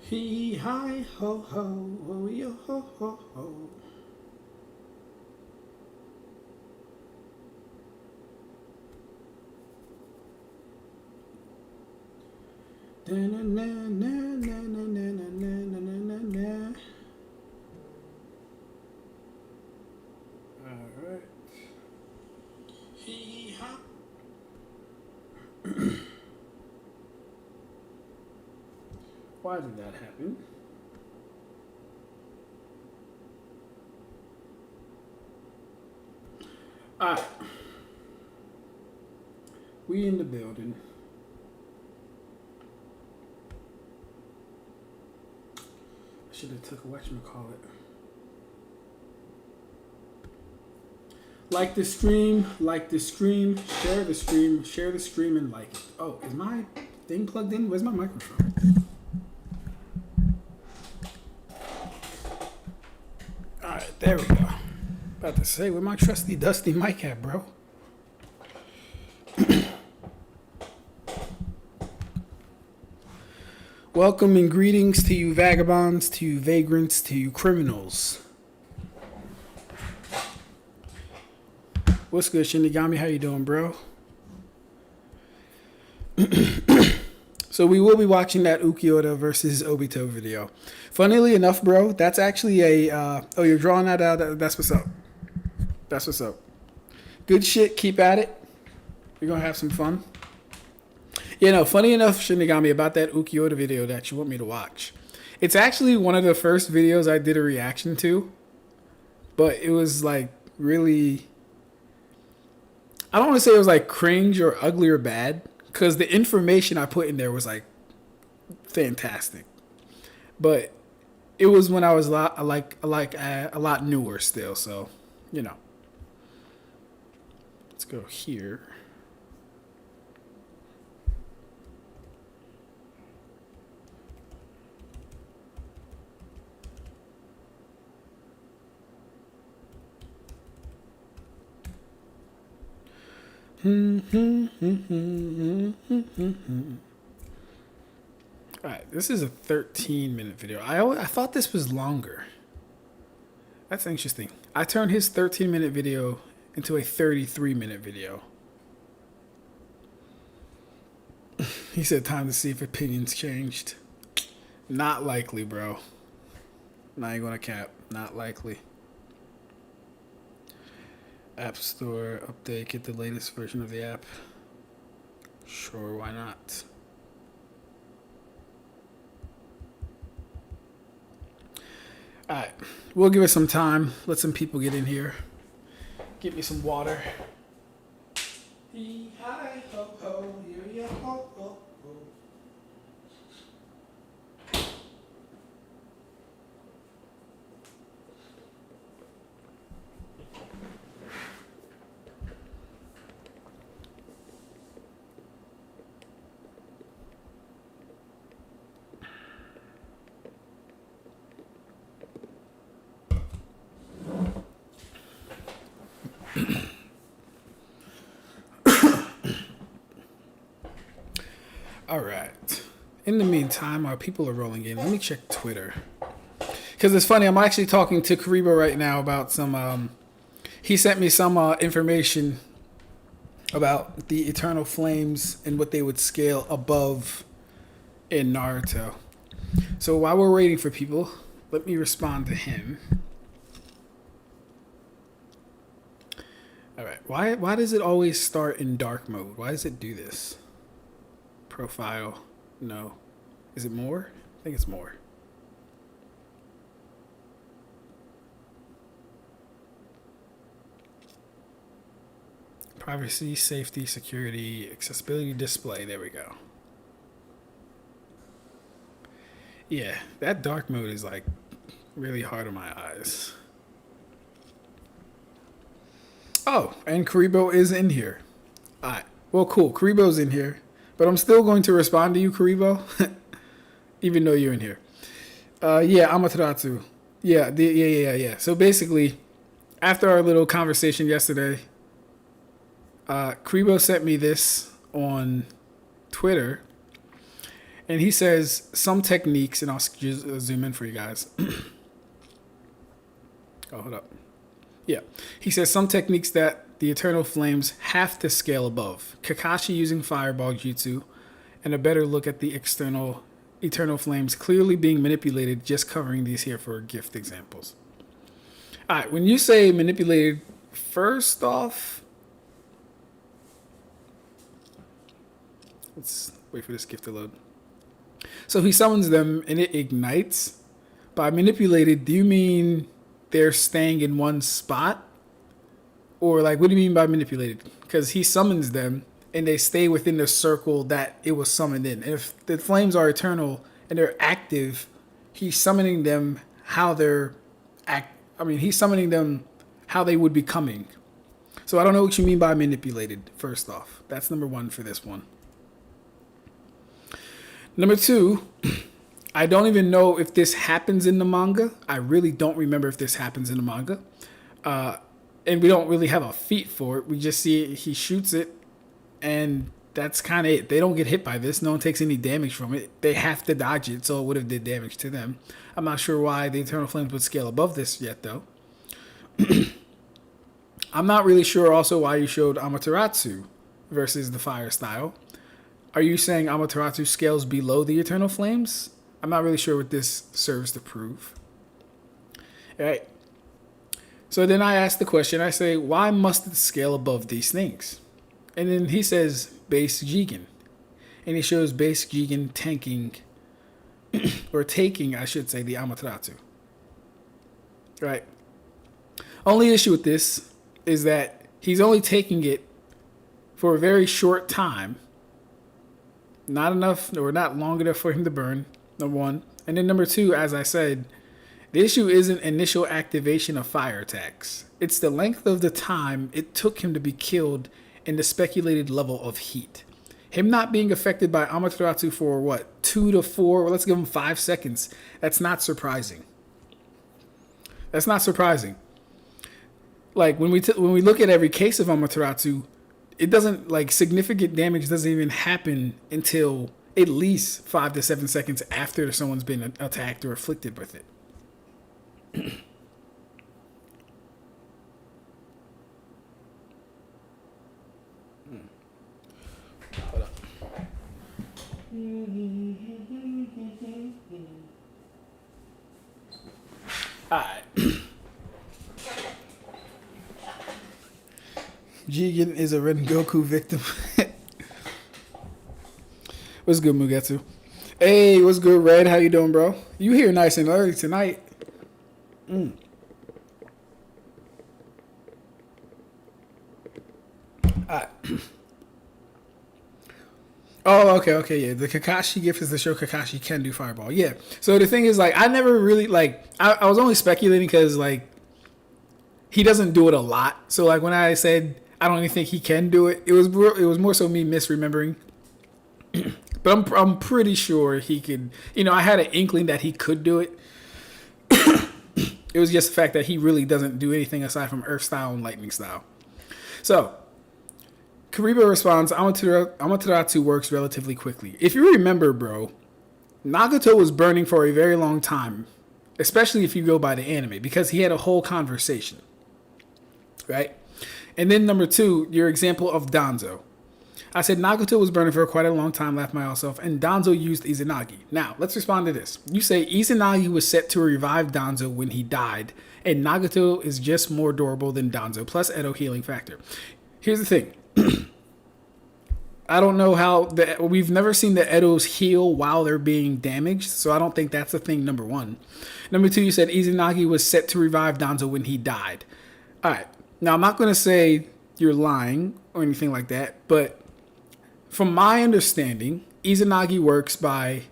Hee hi ho ho ho yo ho ho ho. Na na na na na na na na na na. All right. Hee ha. Why did that happen? Alright. We in the building. I should have took a whatchamacallit. Like the stream, share the stream, and like it. Oh, is my thing plugged in? Where's my microphone? Alright, there we go. About to say, where my trusty dusty mic at, bro? Welcome and greetings to you vagabonds, to you vagrants, to you criminals. What's good, Shinigami? How you doing, bro? So we will be watching that Ulquiorra versus Obito video. Funnily enough, bro, that's actually a... oh, you're drawing that out? That's what's up. That's what's up. Good shit. Keep at it. We're going to have some fun. You know, funny enough, Shinigami, about that Ulquiorra video that you want me to watch. It's actually one of the first videos I did a reaction to. But it was like really... I don't want to say it was like cringe or ugly or bad. Because the information I put in there was like fantastic. But it was when I was a lot newer still. So, you know. Let's go here. Alright, this is a 13-minute video. I thought this was longer. That's interesting. I turned his 13-minute video into a 33-minute video. He said time to see if opinions changed. Not likely, bro. Not even gonna cap. Not likely. App Store update, get the latest version of the app. Sure, why not? Alright, we'll give it some time. Let some people get in here. Get me some water. Hi, ho, ho, yo, ho, ho, ho. All right. In the meantime, our people are rolling in. Let me check Twitter. Because it's funny, I'm actually talking to Karibo right now about some... he sent me some information about the Eternal Flames and what they would scale above in Naruto. So while we're waiting for people, let me respond to him. All right. Why does it always start in dark mode? Why does it do this? Profile. No. Is it more? I think it's more. Privacy, safety, security, accessibility, display. There we go. Yeah, that dark mode is like really hard on my eyes. Oh, and Karibo is in here. All right. Well, cool. Karibo's in here. But I'm still going to respond to you, Karibo, even though you're in here. Yeah, Amaterasu. Yeah. So basically, after our little conversation yesterday, Karibo sent me this on Twitter, And he says some techniques, and I'll just zoom in for you guys. Oh, hold up. Yeah. He says some techniques that the Eternal Flames have to scale above. Kakashi using Fireball Jutsu, and a better look at the external Eternal Flames clearly being manipulated, just covering these here for gift examples. All right, when you say manipulated, first off, let's wait for this gift to load. So he summons them and it ignites. By manipulated, do you mean they're staying in one spot? Or like, what do you mean by manipulated? Because he summons them and they stay within the circle that it was summoned in. And if the flames are eternal and they're active, he's summoning them how they're he's summoning them how they would be coming. So I don't know what you mean by manipulated, first off. That's number one for this one. Number two, I don't even know if this happens in the manga. I really don't remember if this happens in the manga. And we don't really have a feat for it. We just see he shoots it, and that's kind of it. They don't get hit by this. No one takes any damage from it. They have to dodge it, so it would have did damage to them. I'm not sure why the Eternal Flames would scale above this yet, though. I'm not really sure also why you showed Amaterasu versus the Fire style. Are you saying Amaterasu scales below the Eternal Flames? I'm not really sure what this serves to prove. All right. So then I ask the question, I say, why must it scale above these things? And then he says, base Jigen. And he shows base Jigen tanking, or taking, I should say, the Amaterasu. Right. Only issue with this is that he's only taking it for a very short time. Not enough, or not long enough for him to burn, number one. And then number two, as I said, the issue isn't initial activation of fire attacks. It's the length of the time it took him to be killed and the speculated level of heat. Him not being affected by Amaterasu for what, 2 to 4, or let's give him 5 seconds. That's not surprising. That's not surprising. Like when we look at every case of Amaterasu, it doesn't, like, significant damage doesn't even happen until at least 5 to 7 seconds after someone's been attacked or afflicted with it. Hold up. Alright. Jigen is a Ren Goku victim. What's good, Mugetsu? Hey, what's good, Red? How you doing, bro? You here nice and early tonight. Oh, okay, yeah. The Kakashi gift is to show Kakashi can do Fireball. Yeah. So the thing is, like, I never really, like, I was only speculating because, like, he doesn't do it a lot. So, like, when I said I don't even think he can do it, it was more so me misremembering. But I'm pretty sure he could. You know, I had an inkling that he could do it. It was just the fact that he really doesn't do anything aside from Earth style and Lightning style. So, Kariba responds, Amaterasu works relatively quickly. If you remember, bro, Nagato was burning for a very long time, especially if you go by the anime, because he had a whole conversation. Right? And then number two, your example of Danzo. I said Nagato was burning for quite a long time, laughed myself, and Danzo used Izanagi. Now, let's respond to this. You say Izanagi was set to revive Danzo when he died, and Nagato is just more durable than Danzo, plus Edo healing factor. Here's the thing. I don't know how, we've never seen the Edos heal while they're being damaged, so I don't think that's a thing, number one. Number two, you said Izanagi was set to revive Danzo when he died. All right. Now, I'm not going to say you're lying or anything like that, but from my understanding, Izanagi works by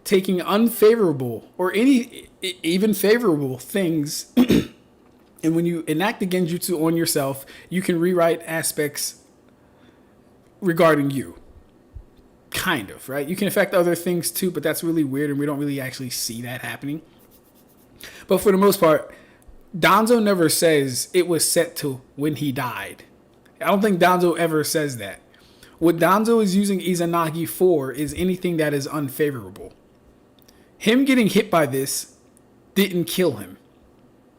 taking unfavorable or any even favorable things, and when you enact the genjutsu on yourself, you can rewrite aspects regarding you. Kind of, right? You can affect other things too, but that's really weird, and we don't really actually see that happening. But for the most part, Danzo never says it was set to when he died. I don't think Danzo ever says that. What Danzo is using Izanagi for is anything that is unfavorable. Him getting hit by this didn't kill him.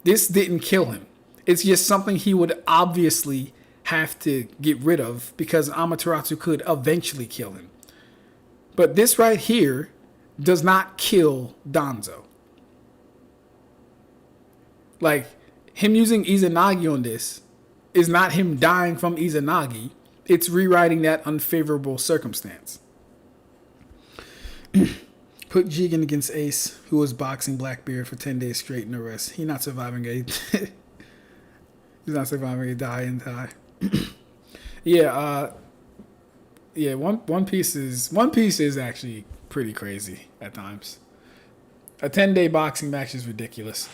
This didn't kill him. It's just something he would obviously have to get rid of because Amaterasu could eventually kill him. But this right here does not kill Danzo. Like, him using Izanagi on this is not him dying from Izanagi. It's rewriting that unfavorable circumstance. Put Jigen against Ace, who was boxing Blackbeard for 10 days straight in a rest. He's not surviving a die and die. Yeah, One Piece is actually pretty crazy at times. A 10-day boxing match is ridiculous.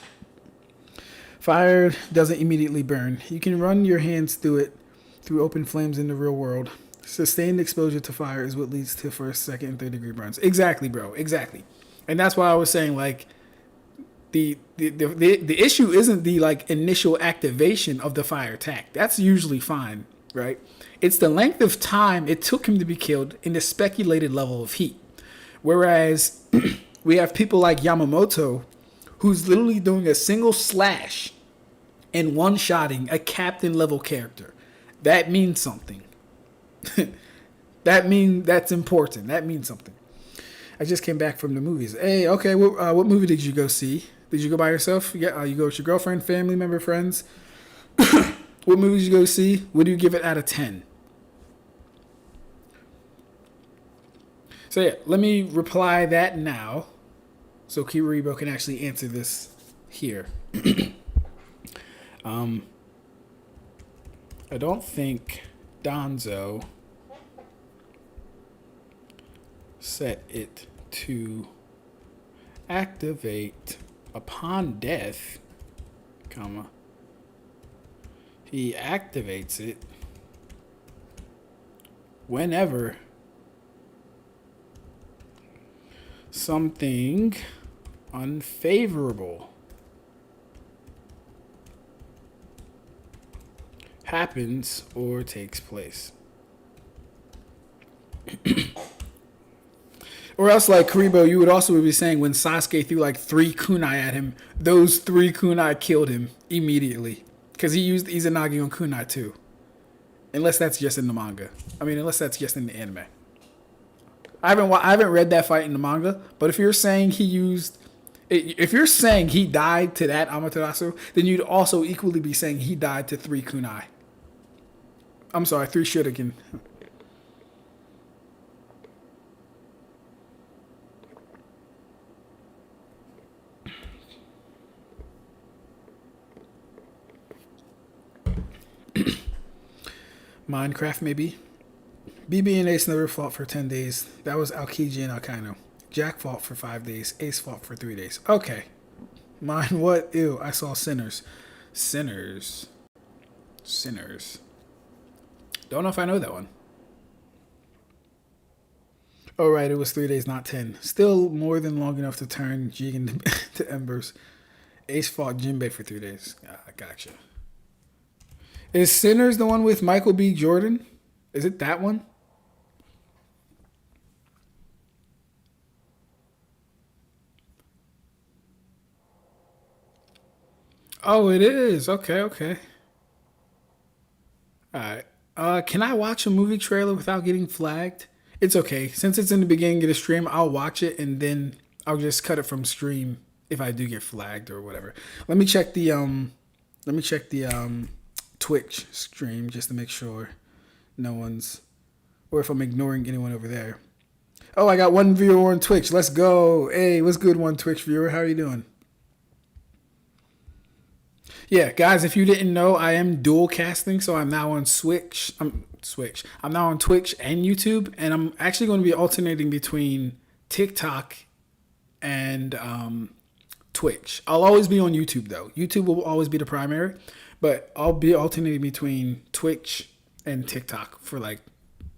Fire doesn't immediately burn. You can run your hands through it through open flames in the real world. Sustained exposure to fire is what leads to first, second, and third degree burns. Exactly, bro. Exactly. And that's why I was saying, like, the issue isn't the like initial activation of the fire attack. That's usually fine, right? It's the length of time it took him to be killed in the speculated level of heat. Whereas we have people like Yamamoto, who's literally doing a single slash and one-shotting a captain level character. That means something. That's important. That means something. I just came back from the movies. Hey, okay, what movie did you go see? Did you go by yourself? Yeah, you go with your girlfriend, family member, friends? What movie did you go see? What do you give it out of 10? So yeah, let me reply that now, so Kiriribo can actually answer this here. I don't think Danzo set it to activate upon death, comma. He activates it whenever something unfavorable happens or takes place. Or else, like Karibo, you would also be saying when Sasuke threw like 3 kunai at him, those 3 kunai killed him immediately. Because he used Izanagi on kunai too. Unless that's just in the manga. Unless that's just in the anime. I haven't read that fight in the manga, but if you're saying he died to that Amaterasu, then you'd also equally be saying he died to 3 kunai. I'm sorry, 3 shuriken. Minecraft, maybe. BB and Ace never fought for 10 days. That was Aokiji and Akainu. Jack fought for 5 days. Ace fought for 3 days. Okay. Mine, what? Ew, I saw Sinners. Sinners. Don't know if I know that one. Oh, right, it was 3 days, not 10. Still more than long enough to turn Jigen to embers. Ace fought Jinbei for 3 days. I gotcha. Is Sinners the one with Michael B. Jordan? Is it that one? Oh, it is. Okay. Alright. Can I watch a movie trailer without getting flagged? It's okay. Since it's in the beginning of the stream, I'll watch it and then I'll just cut it from stream if I do get flagged or whatever. Let me check the Twitch stream just to make sure no one's, or if I'm ignoring anyone over there. Oh, I got one viewer on Twitch. Let's go. Hey, what's good, one Twitch viewer? How are you doing? Yeah, guys, if you didn't know, I am dual casting, so I'm now on Switch. I'm now on Twitch and YouTube, and I'm actually going to be alternating between TikTok and Twitch. I'll always be on YouTube, though. YouTube will always be the primary, but I'll be alternating between Twitch and TikTok for like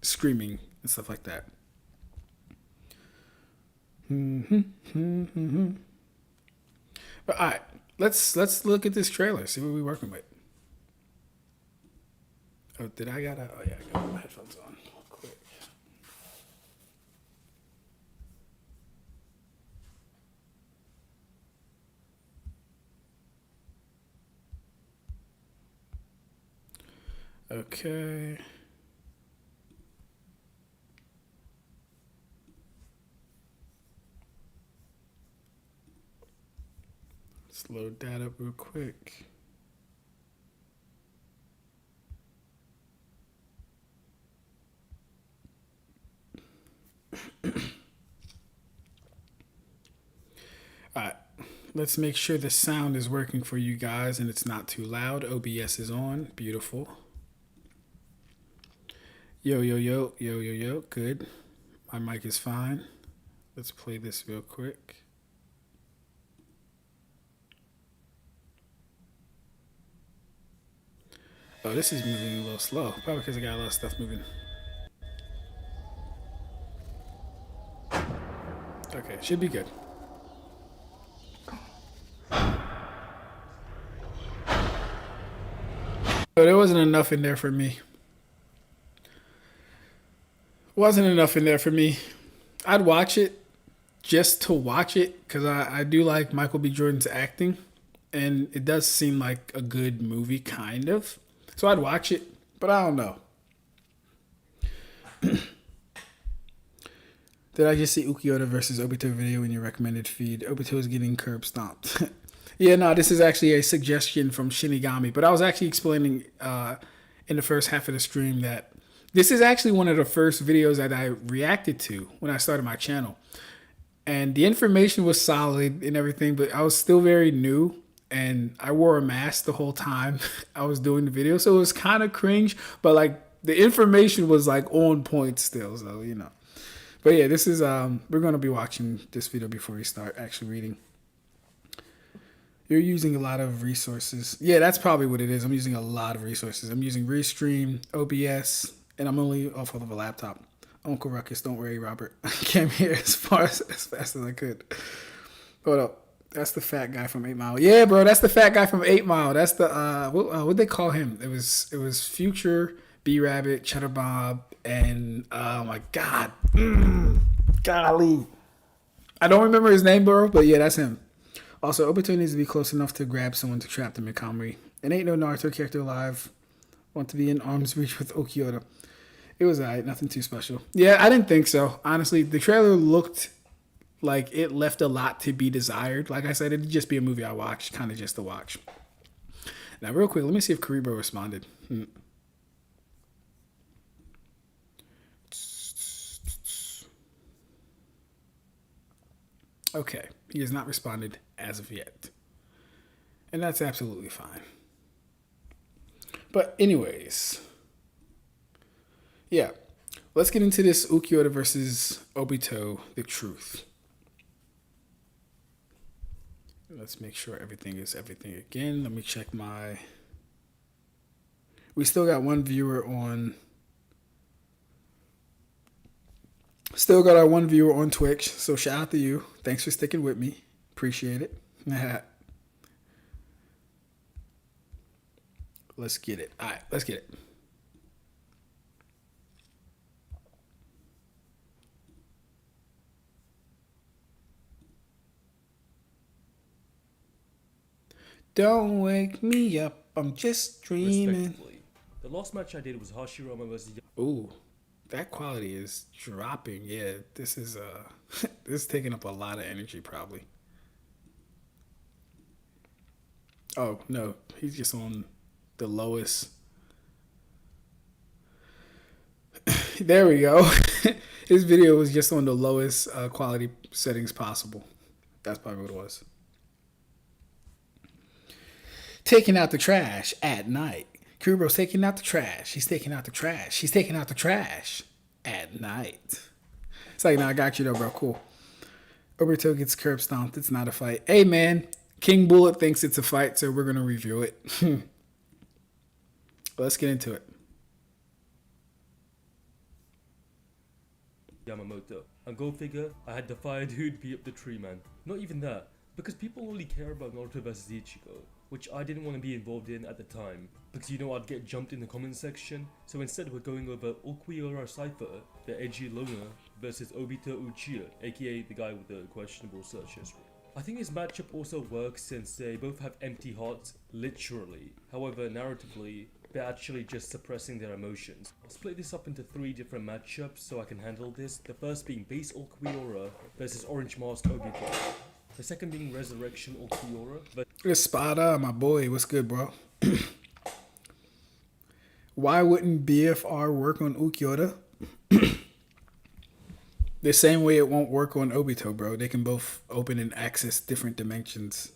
streaming and stuff like that. But all right, let's look at this trailer. See what we're working with. Oh, I got my headphones on real quick. Okay. Let's load that up real quick. All right. Let's make sure the sound is working for you guys and it's not too loud. OBS is on. Beautiful. Yo, yo, yo, yo, yo, yo. Good. My mic is fine. Let's play this real quick. Oh, this is moving a little slow. Probably because I got a lot of stuff moving. Okay, should be good. But there wasn't enough in there for me. Wasn't enough in there for me. I'd watch it just to watch it because I do like Michael B. Jordan's acting. And it does seem like a good movie, kind of. So I'd watch it, but I don't know. Did I just see Ulquiorra versus Obito video in your recommended feed? Obito is getting curb stomped. Yeah, no, this is actually a suggestion from Shinigami. But I was actually explaining in the first half of the stream that this is actually one of the first videos that I reacted to when I started my channel. And the information was solid and everything, but I was still very new. And I wore a mask the whole time I was doing the video. So it was kind of cringe, but like the information was like on point still. So, you know. But yeah, this is, we're going to be watching this video before we start actually reading. You're using a lot of resources. Yeah, that's probably what it is. I'm using a lot of resources. I'm using Restream, OBS, and I'm only off of a laptop. Uncle Ruckus, don't worry, Robert. I came here as fast as I could. Hold up. That's the fat guy from 8 Mile. Yeah, bro, that's the fat guy from 8 Mile. That's the, what'd they call him? It was Future, B-Rabbit, Cheddar Bob, and, oh my God. Golly. I don't remember his name, bro, but yeah, that's him. Also, Obito needs to be close enough to grab someone to trap them in Kamui. And ain't no Naruto character alive. Want to be in arm's reach with Ulquiorra. It was alright, nothing too special. Yeah, I didn't think so. Honestly, the trailer looked like it left a lot to be desired. Like I said, it'd just be a movie I watched, kind of just to watch. Now, real quick, let me see if Karibo responded. Okay, he has not responded as of yet. And that's absolutely fine. But anyways, yeah, let's get into this Ulquiorra versus Obito, the truth. Let's make sure everything is everything again. Let me check my... We still got one viewer on... Still got our one viewer on Twitch, so shout out to you. Thanks for sticking with me. Appreciate it. Let's get it. All right, let's get it. Don't wake me up. I'm just dreaming. The last match I did was Hashirama versus... Ooh, that quality is dropping. Yeah, this is this is taking up a lot of energy probably. Oh, no. He's just on the lowest. There we go. His video was just on the lowest quality settings possible. That's probably what it was. Taking out the trash at night. Kuro's taking out the trash. He's taking out the trash. He's taking out the trash at night. It's like, no, I got you though, bro. Cool. Obito gets curb stomped. It's not a fight. Hey, man. King Bullet thinks it's a fight, so we're going to review it. Let's get into it. Yamamoto. And go figure, I had the fire dude beat up the tree man. Not even that, because people only care about Naruto versus Ichigo, which I didn't want to be involved in at the time, because you know I'd get jumped in the comment section. So instead we're going over Ulquiorra Cypher, the edgy loner, versus Obito Uchiha, aka the guy with the questionable search history. I think this matchup also works since they both have empty hearts, literally. However, narratively, they're actually just suppressing their emotions. I'll split this up into 3 different matchups so I can handle this. The first being Base Ulquiorra versus Orange Mask Obito. The second being Resurrection Ulquiorra. Espada, my boy, what's good, bro? Why wouldn't BFR work on Ulquiorra? The same way it won't work on Obito, bro. They can both open and access different dimensions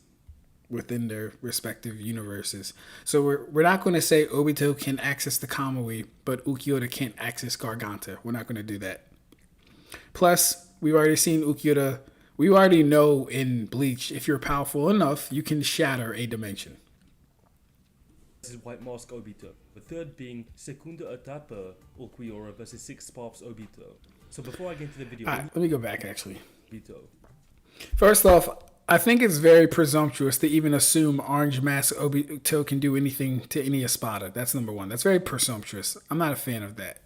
within their respective universes. So we're not going to say Obito can access the Kamui, but Ulquiorra can't access Garganta. We're not going to do that. Plus, we've already seen Ulquiorra. We already know in Bleach, if you're powerful enough, you can shatter a dimension. This is White Mask Obito. The third being Segunda Etapa Ulquiorra versus 6 Paths Obito. So before I get into the video, let me go back actually. Obito. First off, I think it's very presumptuous to even assume Orange Mask Obito can do anything to any Espada. That's number one. That's very presumptuous. I'm not a fan of that.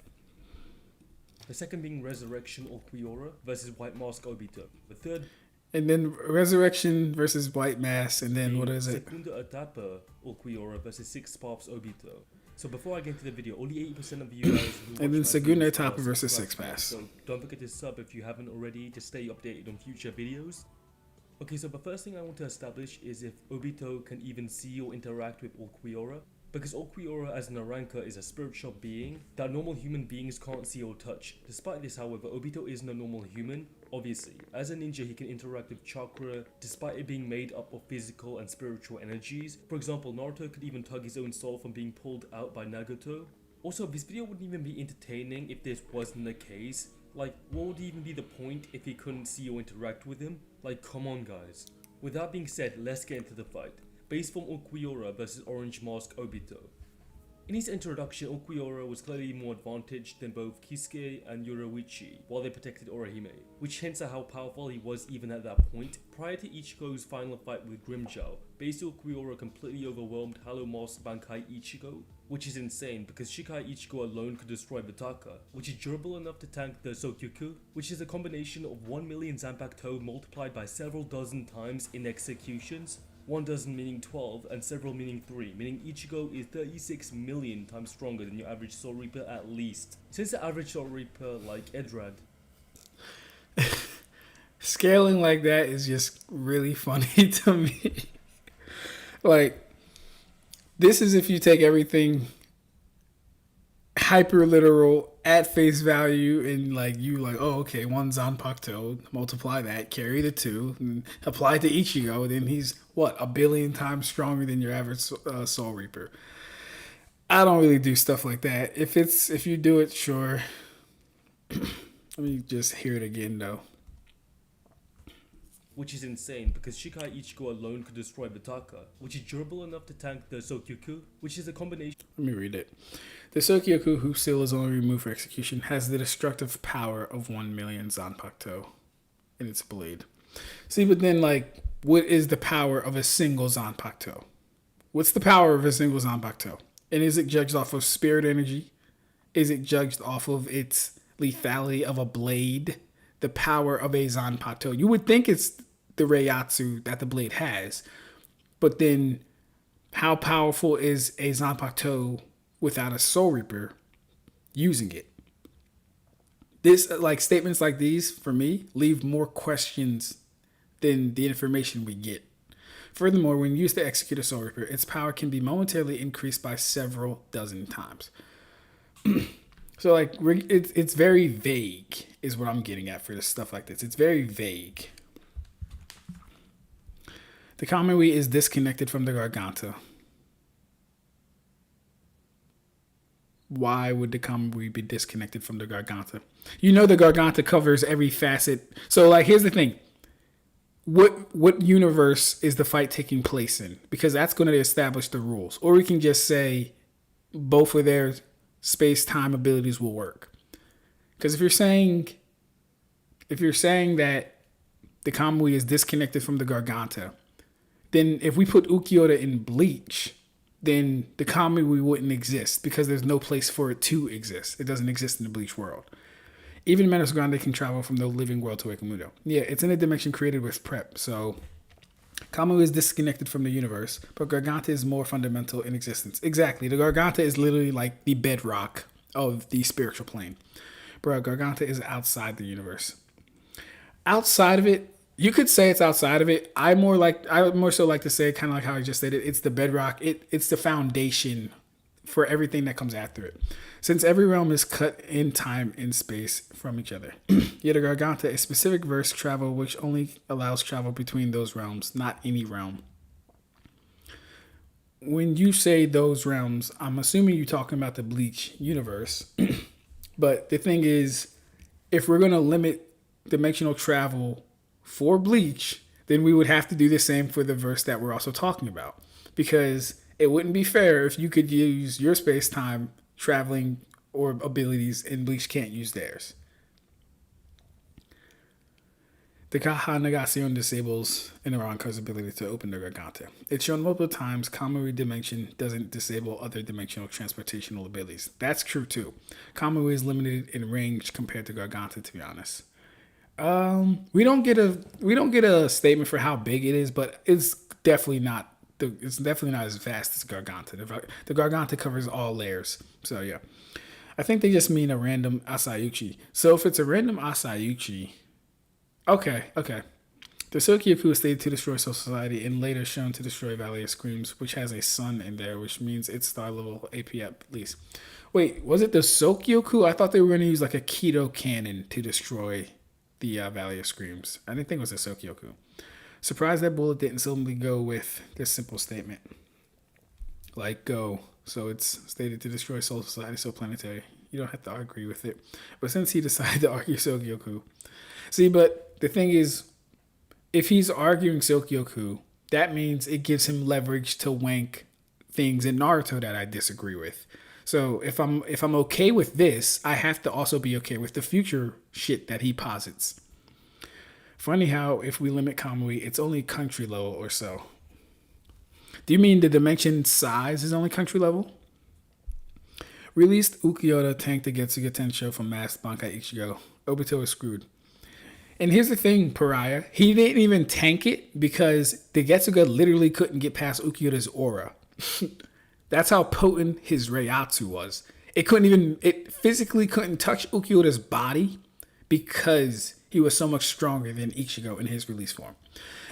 The second being Resurrection Ulquiorra versus White Mask Obito. The third... And then Resurrection versus White Mask, and then what is it? Segunda Etapa Ulquiorra versus 6 Paths Obito. So before I get into the video, only 80% of you guys who and then watch Segunda my Etapa videos versus subscribe 6 to me. Paths. So don't forget to sub if you haven't already to stay updated on future videos. Okay, so the first thing I want to establish is if Obito can even see or interact with Ulquiorra. Because Ulquiorra as an Aranka is a spiritual being that normal human beings can't see or touch. Despite this, however, Obito isn't a normal human. Obviously, as a ninja he can interact with chakra despite it being made up of physical and spiritual energies. For example, Naruto could even tug his own soul from being pulled out by Nagato. Also, this video wouldn't even be entertaining if this wasn't the case. Like, what would even be the point if he couldn't see or interact with him? Like, come on guys. With that being said, let's get into the fight. Base form Ulquiorra versus Orange Mask Obito. In his introduction, Ulquiorra was clearly more advantaged than both Kisuke and Yoruichi while they protected Orihime, which hints at how powerful he was even at that point. Prior to Ichigo's final fight with Grimmjow, Base Ulquiorra completely overwhelmed Hollow Mask Bankai Ichigo, which is insane because Shikai Ichigo alone could destroy Vitaka, which is durable enough to tank the Sokyoku, which is a combination of 1 million Zanpakuto multiplied by several dozen times in executions. 1 dozen meaning 12 and several meaning 3, meaning Ichigo is 36 million times stronger than your average Soul Reaper at least. Since the average Soul Reaper like Edrad. Scaling like that is just really funny to me. Like, this is if you take everything hyper literal at face value and oh okay, 1 Zanpakuto, multiply that, carry the 2 and apply it to Ichigo, then he's what, 1 billion times stronger than your average Soul Reaper. I don't really do stuff like that. If you do it, sure. Let me just hear it again though. Which is insane because Shikai Ichigo alone could destroy Vitaka, which is durable enough to tank the Sokyoku, which is a combination. Let me read it. The Sokyoku, whose seal is only removed for execution, has the destructive power of 1 million Zanpakuto in its blade. See, but then what is the power of a single Zanpakuto? What's the power of a single Zanpakuto? And is it judged off of spirit energy? Is it judged off of its lethality of a blade? The power of a Zanpakuto. You would think it's the Reiatsu that the blade has, but then how powerful is a Zanpakuto without a Soul Reaper using it? This statements like these for me leave more questions than the information we get. Furthermore, when used to execute a Soul Reaper, its power can be momentarily increased by several dozen times. So it's very vague is what I'm getting at for this stuff like this. It's very vague. The Kamui is disconnected from the Garganta. Why would the Kamui be disconnected from the Garganta? You know the Garganta covers every facet. So here's the thing. What universe is the fight taking place in? Because that's going to establish the rules. Or we can just say both of their space-time abilities will work. Because if you're saying that the Kamui is disconnected from the Garganta, then if we put Ulquiorra in Bleach, then the Kamui wouldn't exist because there's no place for it to exist. It doesn't exist in the Bleach world. Even Menos Grande can travel from the living world to Wakamudo. Yeah, it's in a dimension created with prep, so Kamui is disconnected from the universe, but Garganta is more fundamental in existence. Exactly. The Garganta is literally like the bedrock of the spiritual plane. Bro, Garganta is outside the universe. Outside of it, you could say it's outside of it. I more so like to say, kind of like how I just stated, it's the bedrock. It's the foundation for everything that comes after it. Since every realm is cut in time and space from each other. Yet a Garganta is specific verse travel which only allows travel between those realms, not any realm. When you say those realms, I'm assuming you're talking about the Bleach universe. But the thing is, if we're going to limit dimensional travel for Bleach, then we would have to do the same for the verse that we're also talking about. Because it wouldn't be fair if you could use your space-time traveling or abilities and Bleach can't use theirs. The Kaha Negacion disables Inaranka's ability to open the Garganta. It's shown multiple times Kamui Dimension doesn't disable other dimensional transportational abilities. That's true too. Kamui is limited in range compared to Garganta, to be honest. We don't get a statement for how big it is, but it's definitely not as vast as Garganta. The Garganta covers all layers. So yeah. I think they just mean a random Asayuchi. So if it's a random Asayuchi, okay. The Sokyoku is stated to destroy Soul Society and later shown to destroy Valley of Screams, which has a sun in there, which means it's star level AP at least. Wait, was it the Sokyoku? I thought they were going to use like a Keto cannon to destroy the Valley of Screams. I didn't think it was a Sokyoku. Surprised that bullet didn't simply go with this simple statement. Like, go. So it's stated to destroy Soul Society, so planetary. You don't have to agree with it. But since he decided to argue Sokyoku. See, but the thing is, if he's arguing Sokyoku, that means it gives him leverage to wank things in Naruto that I disagree with. So if I'm okay with this, I have to also be okay with the future shit that he posits. Funny how if we limit Kamui, it's only country level or so. Do you mean the dimension size is only country level? Released Ulquiorra tanked the Getsuga Tensho from Masked Bankai Ichigo. Obito is screwed. And here's the thing, Pariah. He didn't even tank it because the Getsuga literally couldn't get past Ulquiorra's aura. That's how potent his Reiatsu was. It physically couldn't touch Ulquiorra's body because he was so much stronger than Ichigo in his release form.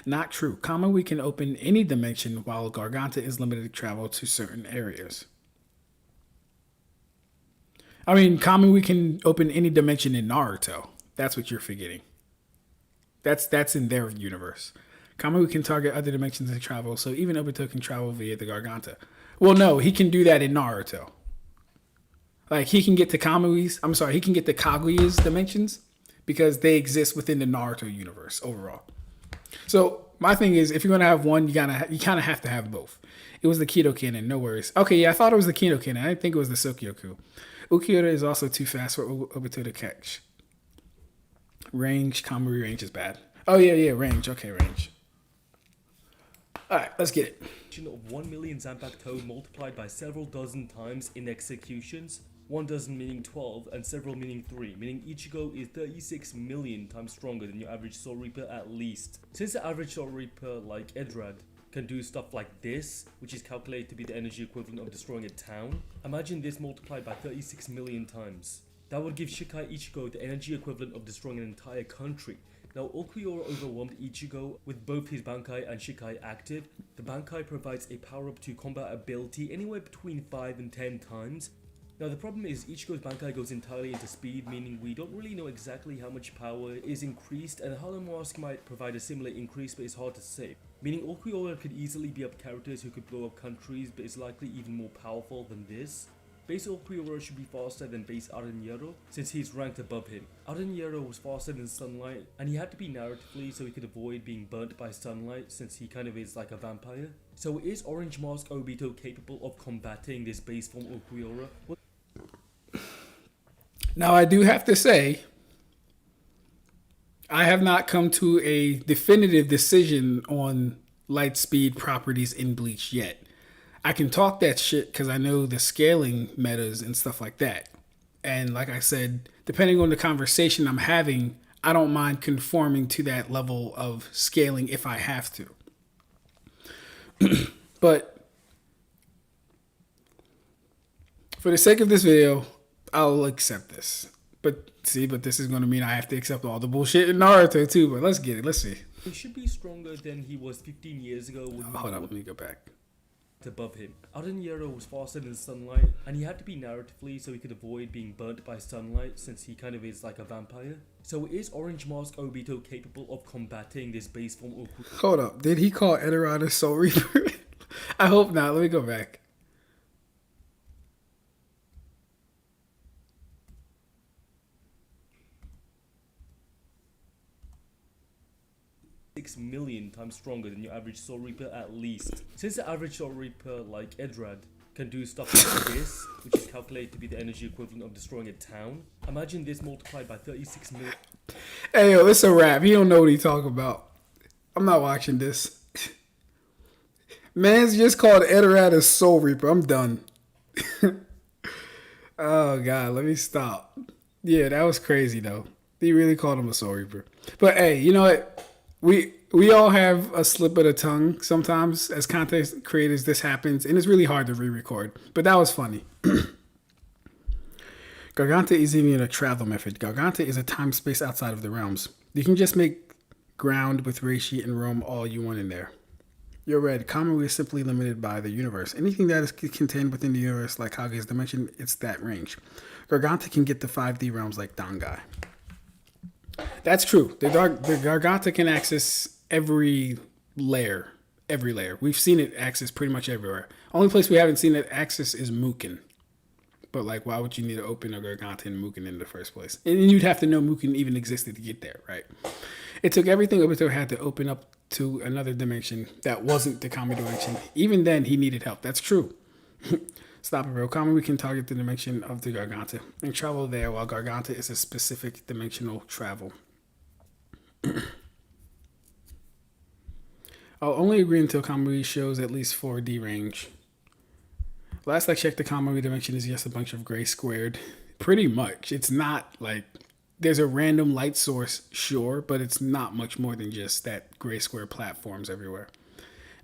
Not true. Kamui can open any dimension while Garganta is limited to travel to certain areas. I mean, Kamui can open any dimension in Naruto. That's what you're forgetting. That's in their universe. Kamui can target other dimensions and travel, so even Obito can travel via the Garganta. Well, no, he can do that in Naruto. Like, he can get to Kaguya's dimensions because they exist within the Naruto universe overall. So, my thing is, if you're going to have one, you kind of have to have both. It was the Keto Cannon, no worries. Okay, yeah, I thought it was the Keto Cannon. I didn't think it was the Sokyoku. Ulquiorra is also too fast for Obito to catch. Range, Kamui range is bad. Oh, yeah, range. Okay, range. Alright, let's get it. Of 1 million Zanpakuto toe multiplied by several dozen times in executions. 1 dozen meaning 12 and several meaning 3, meaning Ichigo is 36 million times stronger than your average Soul Reaper at least. Since the average Soul Reaper like Edrad can do stuff like this, which is calculated to be the energy equivalent of destroying a town, imagine this multiplied by 36 million times. That would give Shikai Ichigo the energy equivalent of destroying an entire country. Now, Ulquiorra overwhelmed Ichigo with both his Bankai and Shikai active. The Bankai provides a power-up to combat ability anywhere between 5 and 10 times. Now, the problem is Ichigo's Bankai goes entirely into speed, meaning we don't really know exactly how much power is increased, and Harlem Mask might provide a similar increase, but it's hard to say. Meaning Ulquiorra could easily be up characters who could blow up countries, but is likely even more powerful than this. Base Ulquiorra should be faster than base Arenero, since he's ranked above him. Arenero was faster than Sunlight, and he had to be narratively so he could avoid being burnt by sunlight, since he kind of is like a vampire. So is Orange Mask Obito capable of combating this base form Ulquiorra? Now I do have to say, I have not come to a definitive decision on light speed properties in Bleach yet. I can talk that shit because I know the scaling metas and stuff like that. And like I said, depending on the conversation I'm having, I don't mind conforming to that level of scaling if I have to. But for the sake of this video, I'll accept this. But this is going to mean I have to accept all the bullshit in Naruto too. But let's get it. Let's see. He should be stronger than he was 15 years ago when Hold on, let me go back. above him. Adeniro was faster than sunlight, and he had to be narratively so he could avoid being burnt by sunlight since he kind of is like a vampire. So is Orange Mask Obito capable of combating this base form of... Hold up, did he call Edoran a Soul Reaper? I hope not. Let me go back. $6,000,000 times stronger than your average Soul Reaper at least. Since the average Soul Reaper like Edrad can do stuff like this, which is calculated to be the energy equivalent of destroying a town, imagine this multiplied by 36 million. Hey yo, it's a wrap. He don't know what he talking about. I'm not watching this. Man's just called Edoran a Soul Reaper. I'm done. Oh god, let me stop. Yeah, that was crazy though. He really called him a Soul Reaper. But hey, you know what? We all have a slip of the tongue sometimes. As content creators, this happens, and it's really hard to re-record. But that was funny. Garganta isn't even a travel method. Garganta is a time-space outside of the realms. You can just make ground with Reishi and roam all you want in there. You're red. Kamui is simply limited by the universe. Anything that is contained within the universe, like Kage's dimension, it's that range. Garganta can get to 5D realms like Dangai. That's true. The Garganta can access every layer. We've seen it access pretty much everywhere. Only place we haven't seen it access is Mukin. But like, why would you need to open a Garganta in Mukin in the first place? And you'd have to know Mukin even existed to get there, right? It took everything Obito had to open up to another dimension that wasn't the Kami dimension. Even then, he needed help. That's true. Stop it, bro. Kamui can target the dimension of the Garganta and travel there, while Garganta is a specific dimensional travel. I'll only agree until Kamui shows at least 4D range. Last I checked, the Kamui dimension is just a bunch of gray squared. Pretty much. It's not like there's a random light source, sure, but it's not much more than just that gray square platforms everywhere.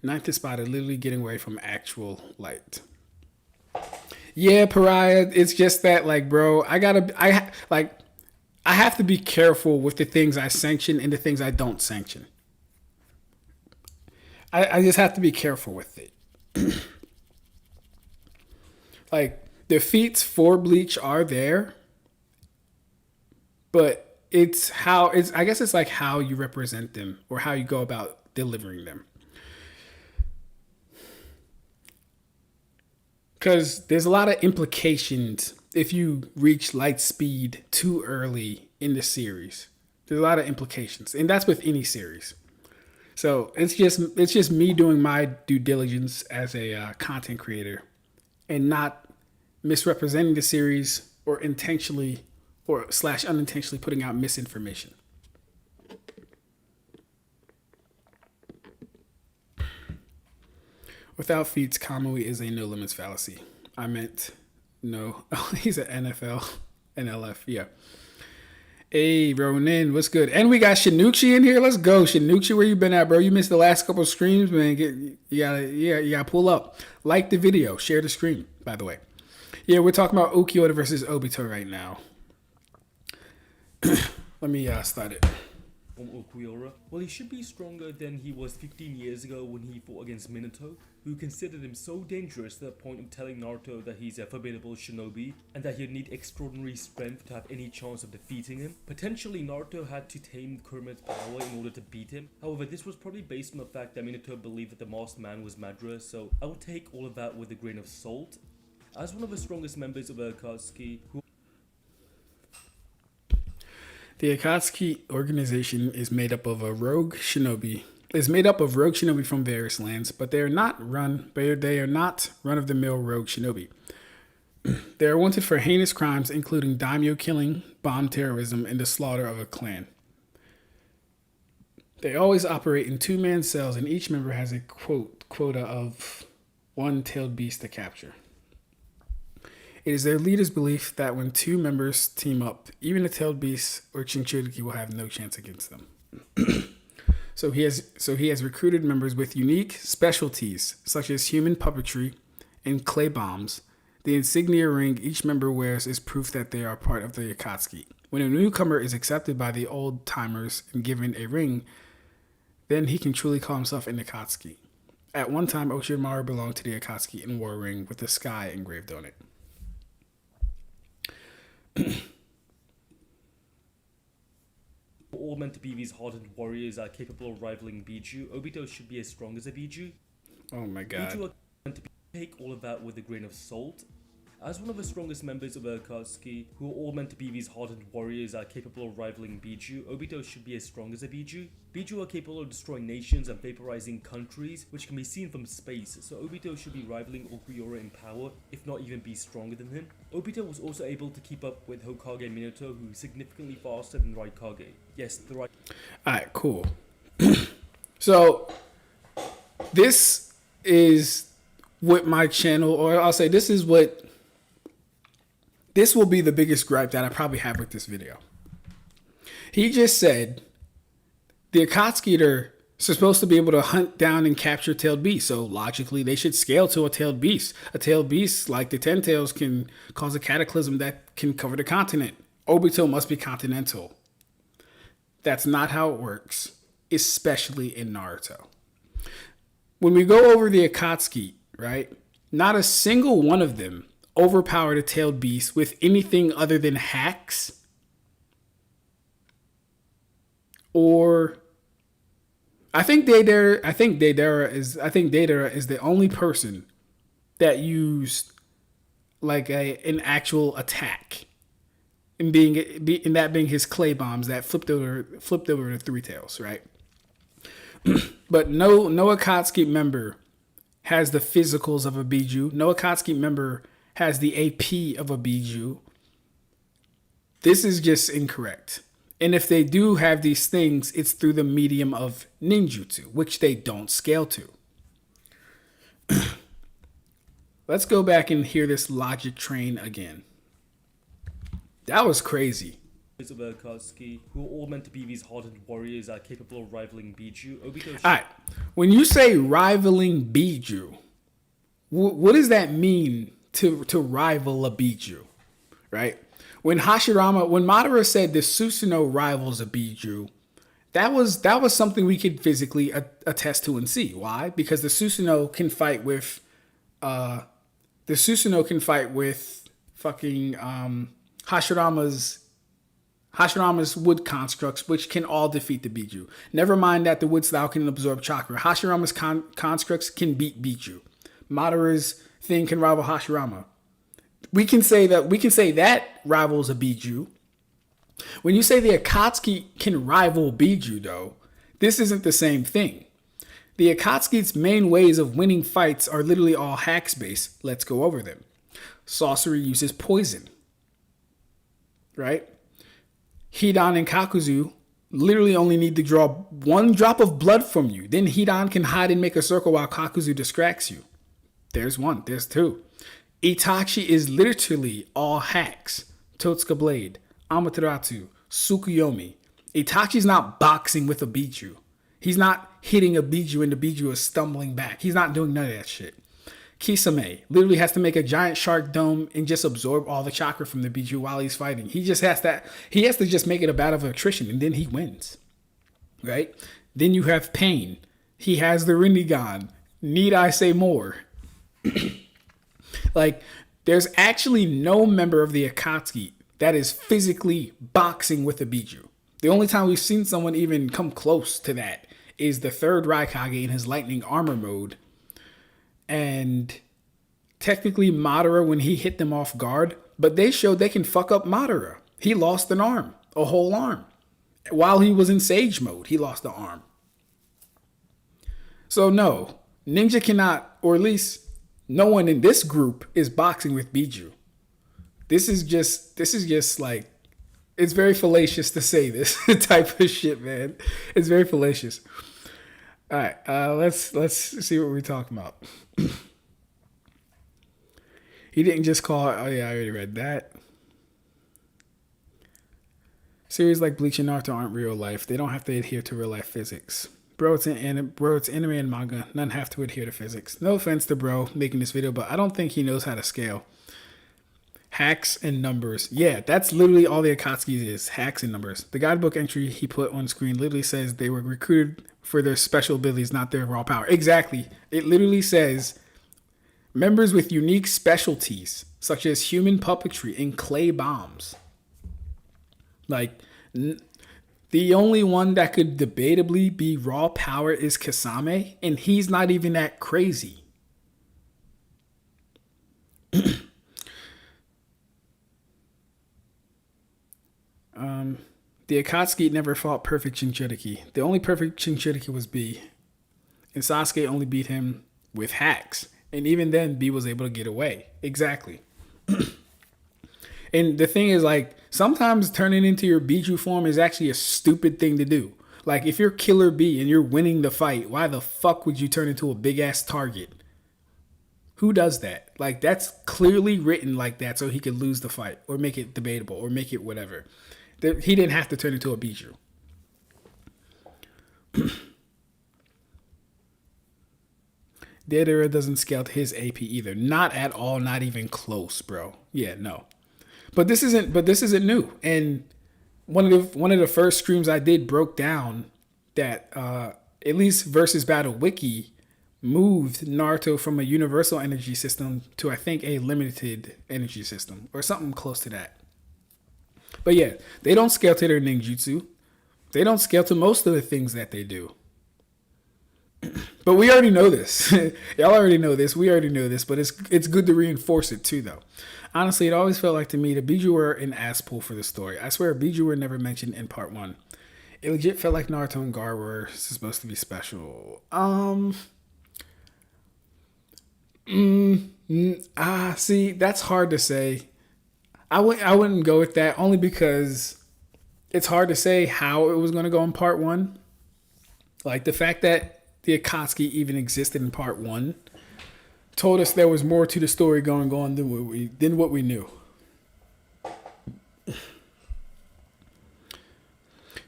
Ninth is spotted, literally getting away from actual light. Yeah, Pariah, it's just that, like, bro, I have to be careful with the things I sanction and the things I don't sanction. I just have to be careful with it. Like, the feats for Bleach are there, but I guess it's like how you represent them or how you go about delivering them. Because there's a lot of implications if you reach light speed too early in the series. There's a lot of implications, and that's with any series. So it's just me doing my due diligence as a content creator, and not misrepresenting the series or intentionally or / unintentionally putting out misinformation. Without feats, Kamui is a no limits fallacy. I meant no. Oh, he's an NFL, NLF, yeah. Hey, Ronin, what's good? And we got Shinuchi in here. Let's go, Shinuchi. Where you been at, bro? You missed the last couple of streams, man. You gotta pull up. Like the video, share the stream. By the way, yeah, we're talking about Ulquiorra versus Obito right now. Let me start it. Ulquiorra. Well, he should be stronger than he was 15 years ago when he fought against Minato, who considered him so dangerous to the point of telling Naruto that he's a formidable shinobi and that he'd need extraordinary strength to have any chance of defeating him. Potentially, Naruto had to tame Kurama's power in order to beat him. However, this was probably based on the fact that Minato believed that the masked man was Madara, so I will take all of that with a grain of salt. As one of the strongest members of the Akatsuki, who The Akatsuki organization is made up of rogue shinobi from various lands, but they are not run-of-the-mill rogue shinobi. They are wanted for heinous crimes, including daimyo killing, bomb terrorism, and the slaughter of a clan. They always operate in two-man cells, and each member has a quota of one tailed beast to capture. It is their leader's belief that when two members team up, even a tailed beast or Jinchuriki will have no chance against them. So he has recruited members with unique specialties such as human puppetry and clay bombs. The insignia ring each member wears is proof that they are part of the Akatsuki. When a newcomer is accepted by the old timers and given a ring, then he can truly call himself an Akatsuki. At one time, Orochimaru belonged to the Akatsuki and wore a ring with the sky engraved on it. All meant to be these hardened warriors are capable of rivaling Biju. Obito should be as strong as a Biju. Oh my god. Biju are meant to take all of that with a grain of salt. As one of the strongest members of the Akatsuki, who are all meant to be these hardened warriors are capable of rivaling Biju, Obito should be as strong as a Biju. Biju are capable of destroying nations and vaporizing countries, which can be seen from space, so Obito should be rivaling Ulquiorra in power, if not even be stronger than him. Obito was also able to keep up with Hokage Minato, who is significantly faster than Raikage. Yes, the Raikage. Alright, cool. So, this is what my channel, or I'll say this will be the biggest gripe that I probably have with this video. He just said the Akatsuki are supposed to be able to hunt down and capture tailed beasts, so logically they should scale to a tailed beast. A tailed beast, like the Ten Tails, can cause a cataclysm that can cover the continent. Obito must be continental. That's not how it works, especially in Naruto. When we go over the Akatsuki, right, not a single one of them overpowered a tailed beast with anything other than hacks or I think Deidara is the only person that used like an actual attack and that being his clay bombs that flipped over to Three Tails, right? But no Akatsuki member has the physicals of a Biju. No Akatsuki member has the AP of a Biju. This is just incorrect. And if they do have these things, it's through the medium of ninjutsu, which they don't scale to. Let's go back and hear this logic train again. That was crazy. Of the Akatsuki, who are all meant to be these hardened warriors are capable of rivaling Biju. Obito. Alright, when you say rivaling Biju, what does that mean to rival a Biju, right? When Madara said the Susanoo rivals a Biju, that was something we could physically attest to and see. Why? Because the Susanoo can fight with fucking Hashirama's wood constructs, which can all defeat the Biju. Never mind that the wood style can absorb chakra. Hashirama's constructs can beat Biju. Madara's thing can rival Hashirama. We can say that rivals a Biju. When you say the Akatsuki can rival Biju, though, this isn't the same thing. The Akatsuki's main ways of winning fights are literally all hacks based. Let's go over them. Sorcery uses poison, right? Hidan and Kakuzu literally only need to draw one drop of blood from you. Then Hidan can hide and make a circle while Kakuzu distracts you. There's one. There's two. Itachi is literally all hacks. Totsuka Blade, Amaterasu, Tsukuyomi. Itachi's not boxing with a Biju. He's not hitting a Biju and the Biju is stumbling back. He's not doing none of that shit. Kisame literally has to make a giant shark dome and just absorb all the chakra from the Biju while he's fighting. He has to just make it a battle of attrition and then he wins. Right? Then you have Pain. He has the Rinnegan. Need I say more? Like, there's actually no member of the Akatsuki that is physically boxing with a Biju. The only time we've seen someone even come close to that is the third Raikage in his lightning armor mode. And technically Madara when he hit them off guard, but they showed they can fuck up Madara. He lost an arm, a whole arm. While he was in Sage mode, he lost the arm. So no, Ninja cannot, or at least no one in this group is boxing with Biju. This is just like, it's very fallacious to say this type of shit, man. It's very fallacious. All right, let's see what we're talking about. He didn't just call it. Oh yeah, I already read that. Series like Bleach and Naruto aren't real life. They don't have to adhere to real life physics. Bro, it's anime and manga. None have to adhere to physics. No offense to bro making this video, but I don't think he knows how to scale. Hacks and numbers. Yeah, that's literally all the Akatsuki is. Hacks and numbers. The guidebook entry he put on screen literally says they were recruited for their special abilities, not their raw power. Exactly. It literally says members with unique specialties, such as human puppetry and clay bombs. Like, the only one that could debatably be raw power is Kasame, and he's not even that crazy. The Akatsuki never fought perfect Jinchuriki. The only perfect Jinchuriki was B. And Sasuke only beat him with hacks. And even then, B was able to get away. Exactly. And the thing is, like, sometimes turning into your Biju form is actually a stupid thing to do. Like, if you're Killer B and you're winning the fight, why the fuck would you turn into a big-ass target? Who does that? Like, that's clearly written like that so he could lose the fight or make it debatable or make it whatever. He didn't have to turn into a Biju. Deidara doesn't scale to his AP either. Not at all. Not even close, bro. Yeah, no. But this isn't new. And one of the first streams I did broke down that at least Versus Battle Wiki moved Naruto from a universal energy system to, I think, a limited energy system or something close to that. But yeah, they don't scale to their ninjutsu. They don't scale to most of the things that they do. But we already know this. Y'all already know this. We already know this. But it's good to reinforce it too, though. Honestly, it always felt like to me the Biju were an ass pull for the story. I swear Biju were never mentioned in part 1. It legit felt like Naruto and Gar were supposed to be special. See, that's hard to say. I wouldn't go with that only because it's hard to say how it was going to go in part 1. Like, the fact that the Akatsuki even existed in part 1 told us there was more to the story going on than what we knew.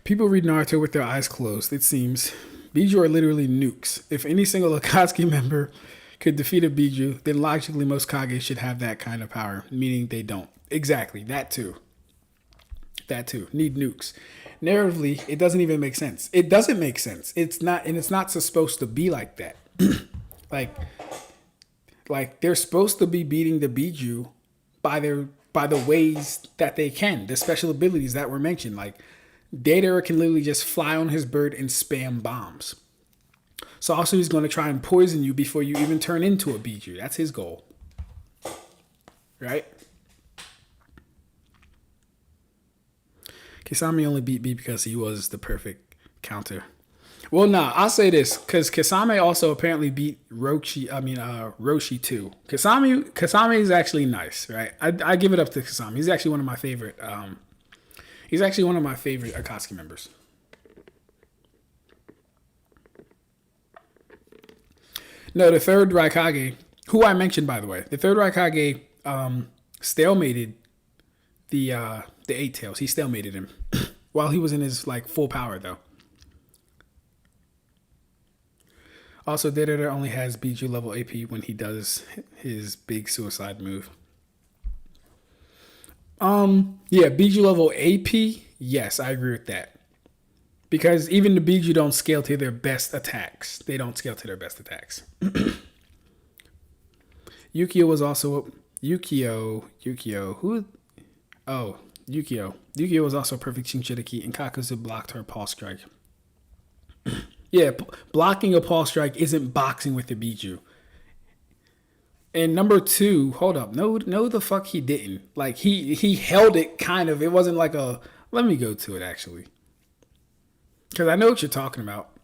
People read Naruto with their eyes closed, it seems. Biju are literally nukes. If any single Akatsuki member could defeat a Biju, then logically most Kage should have that kind of power, meaning they don't. Exactly, that too. Need nukes. Narratively, it doesn't even make sense. It doesn't make sense. It's not supposed to be like that. like they're supposed to be beating the Biju by the ways that they can, the special abilities that were mentioned. Like, Deidara can literally just fly on his bird and spam bombs. So also he's going to try and poison you before you even turn into a Biju. That's his goal. Right? Kisame only beat B because he was the perfect counter. Well, nah, I'll say this, because Kisame also apparently beat Roshi too. Kisame is actually nice, right? I give it up to Kisame. He's actually one of my favorite. He's actually one of my favorite Akatsuki members. No, the third Raikage, who I mentioned by the way, the third Raikage stalemated the Eight Tails. He stalemated him while he was in his full power though. Also, Deidara only has Biju level AP when he does his big suicide move. Yeah, Biju level AP, yes, I agree with that. Because even the Biju don't scale to their best attacks. They don't scale to their best attacks. Yukio was also Yukio was also a perfect Jinchuriki, and Kakuzu blocked her pulse strike. Yeah, blocking a pulse strike isn't boxing with the Biju. And number 2, hold up, no, the fuck he didn't. Like, he held it kind of. It wasn't like a. Let me go to it actually, because I know what you're talking about.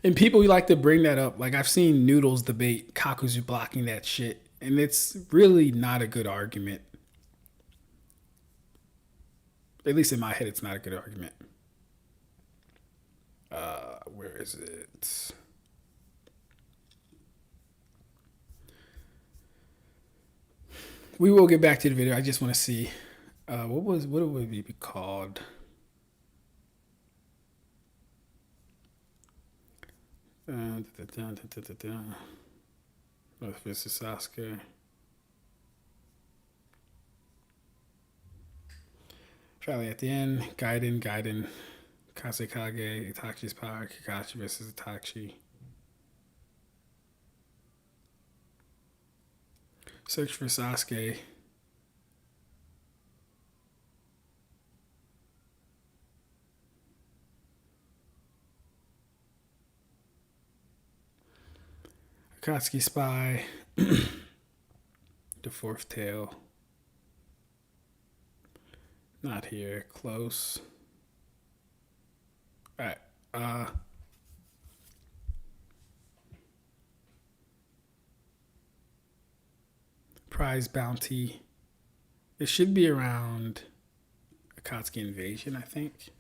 And people like to bring that up. Like, I've seen Noodles debate Kakuzu blocking that shit, and it's really not a good argument. At least in my head, it's not a good argument. Where is it? We will get back to the video. I just want to see what would it be called? Versus Sasuke. Finally at the end, Gaiden, Kazekage, Itachi's power, Kakashi versus Itachi. Search for Sasuke. Akatsuki Spy. The fourth tail. Not here. Close. Alright. Prize bounty. It should be around Akatsuki Invasion, I think.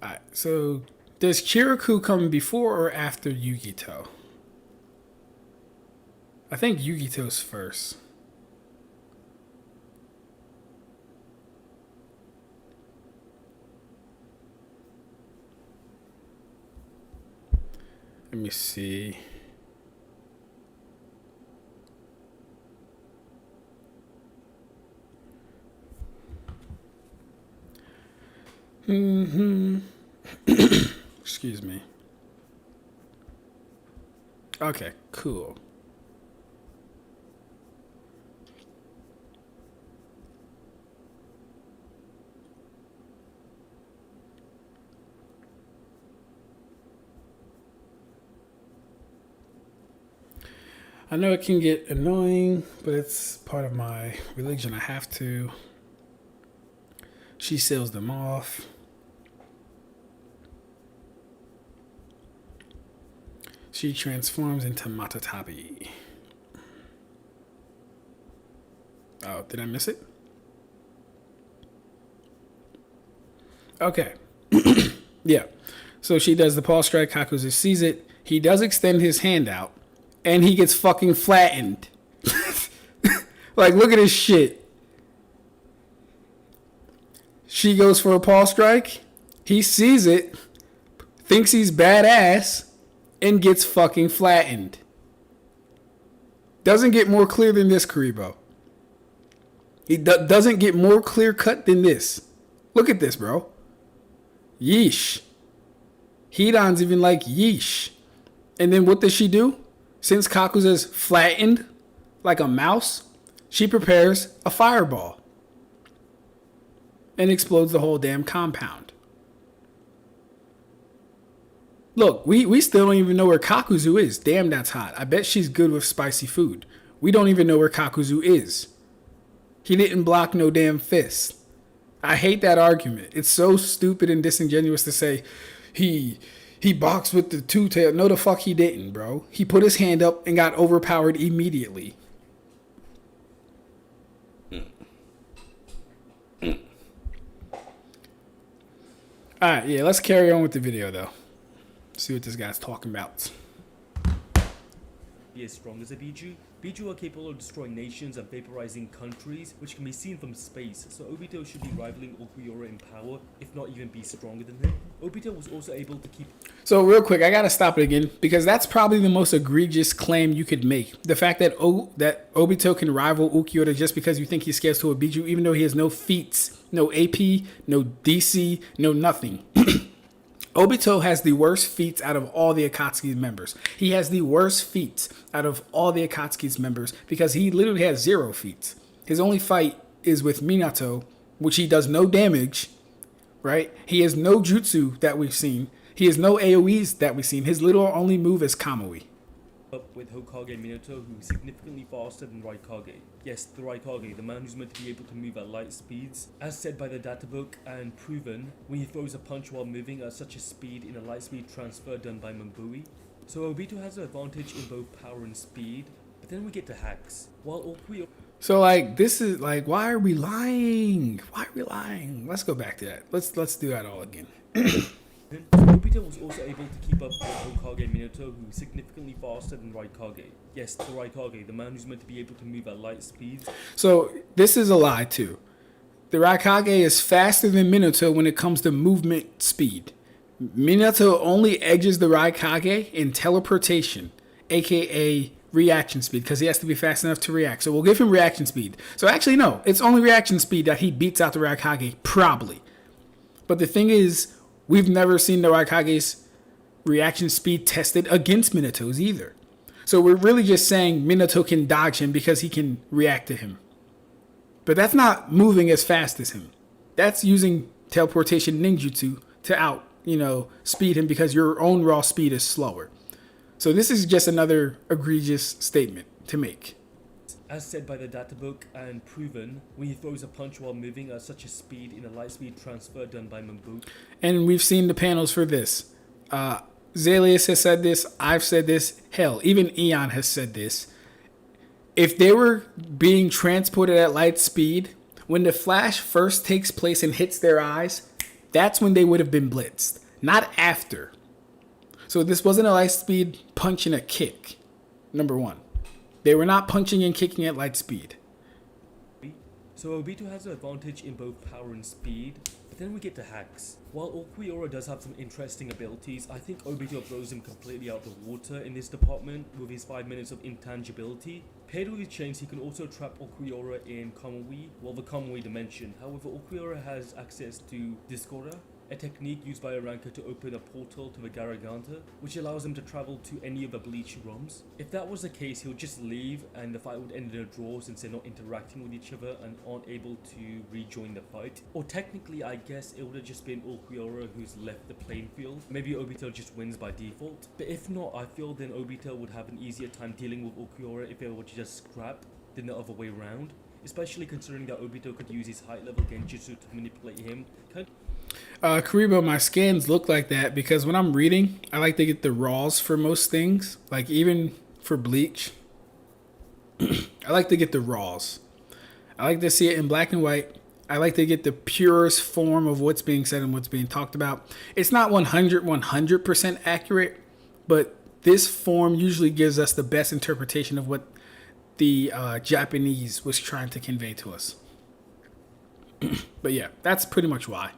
Alright, so does Kirikou come before or after Yugito? I think Yugito's first. Let me see. Excuse me. Okay, cool. I know it can get annoying, but it's part of my religion. I have to. She seals them off. She transforms into Matatabi. Oh, did I miss it? Okay. Yeah. So she does the pulse strike. Kakuzu sees it. He does extend his hand out. And he gets fucking flattened. Like, look at this shit. She goes for a pulse strike. He sees it. Thinks he's badass. And gets fucking flattened. Doesn't get more clear than this, Karibo. He doesn't get more clear cut than this. Look at this, bro. Yeesh. Hidan's even like, yeesh. And then what does she do? Since Kakuza's flattened like a mouse, she prepares a fireball. And explodes the whole damn compound. Look, we still don't even know where Kakuzu is. Damn, that's hot. I bet she's good with spicy food. We don't even know where Kakuzu is. He didn't block no damn fist. I hate that argument. It's so stupid and disingenuous to say he boxed with the two-tail. No, the fuck he didn't, bro. He put his hand up and got overpowered immediately. Alright, yeah, let's carry on with the video, though. See what this guy's talking about. Be as strong as a Biju. Biju are capable of destroying nations and vaporizing countries, which can be seen from space, so Obito should be rivaling Ulquiorra in power, if not even be stronger than him. Obito was also able to keep... So real quick, I gotta stop it again, because that's probably the most egregious claim you could make. The fact that Obito can rival Ulquiorra just because you think he scales to a Biju, even though he has no feats, no AP, no DC, no nothing. Obito has the worst feats out of all the Akatsuki's members. He has the worst feats out of all the Akatsuki's members because he literally has 0 feats. His only fight is with Minato, which he does no damage, right? He has no jutsu that we've seen. He has no AoEs that we've seen. His literal only move is Kamui. Up with Hokage Minato, who is significantly faster than Raikage. Yes, the Raikage, the man who's meant to be able to move at light speeds. As said by the databook and proven, when he throws a punch while moving at such a speed in a light speed transfer done by Mambui. So Obito has an advantage in both power and speed, but then we get to hacks. While So like this is like, why are we lying? Why are we lying? Let's go back to that. Let's do that all again. Obito was also able to keep up with Hokage Minato, who is significantly faster than Raikage. Yes, the Raikage, the man who's meant to be able to move at light speeds. So this is a lie too. The Raikage is faster than Minato when it comes to movement speed. Minato only edges the Raikage in teleportation, aka reaction speed, because he has to be fast enough to react. So we'll give him reaction speed. So actually, no, it's only reaction speed that he beats out the Raikage, probably. But the thing is, we've never seen the Raikage's reaction speed tested against Minato's either. So we're really just saying Minato can dodge him because he can react to him. But that's not moving as fast as him. That's using teleportation ninjutsu to speed him because your own raw speed is slower. So this is just another egregious statement to make. As said by the data book and proven, when he throws a punch while moving at such a speed in a light speed transfer done by Mamboot. And we've seen the panels for this. Zalius has said this. I've said this. Hell, even Eon has said this. If they were being transported at light speed, when the flash first takes place and hits their eyes, that's when they would have been blitzed, not after. So this wasn't a light speed punch and a kick, number one. They were not punching and kicking at light speed. So Obito has an advantage in both power and speed, but then we get to hacks. While Ulquiorra does have some interesting abilities, I think Obito throws him completely out of the water in this department with his 5 minutes of intangibility. Paired with his chains, he can also trap Ulquiorra in Kamui, the Kamui dimension. However, Ulquiorra has access to Discorda, a technique used by a ranker to open a portal to the Garaganta, which allows him to travel to any of the Bleach ROMs. If that was the case, he'll just leave and the fight would end in a draw since they're not interacting with each other and aren't able to rejoin the fight. Or technically, I guess it would have just been Ulquiorra who's left the playing field. Maybe Obito just wins by default. But if not, I feel then Obito would have an easier time dealing with Ulquiorra if it were to just scrap than the other way around. Especially considering that Obito could use his high level genjutsu to manipulate him. Karibo, my scans look like that because when I'm reading, I like to get the raws for most things. Like even for Bleach, I like to get the raws. I like to see it in black and white. I like to get the purest form of what's being said and what's being talked about. It's not 100% accurate, but this form usually gives us the best interpretation of what the Japanese was trying to convey to us. But yeah, that's pretty much why.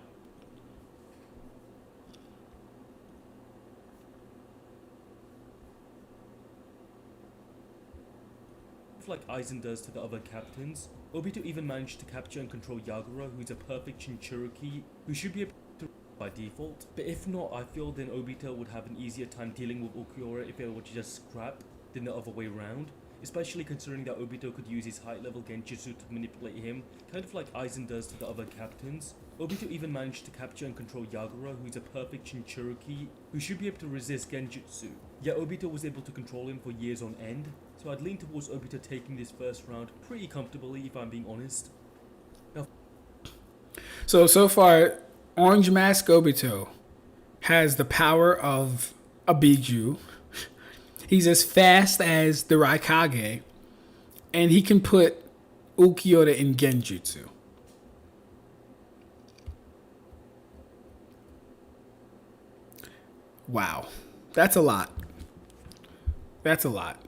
Like Aizen does to the other captains, Obito even managed to capture and control Yagura, who's a perfect Jinchuriki, who should be able to by default. But if not, I feel then Obito would have an easier time dealing with Ulquiorra if it were to just scrap than the other way around. Especially considering that Obito could use his high level genjutsu to manipulate him, kind of like Aizen does to the other captains. Obito even managed to capture and control Yagura, who's a perfect Jinchuriki, who should be able to resist genjutsu. Yet Obito was able to control him for years on end, so I'd lean towards Obito taking this first round pretty comfortably if I'm being honest. Now, So far, Orange Mask Obito has the power of a Biju. He's as fast as the Raikage, and he can put Ulquiorra in genjutsu. Wow. That's a lot. That's a lot.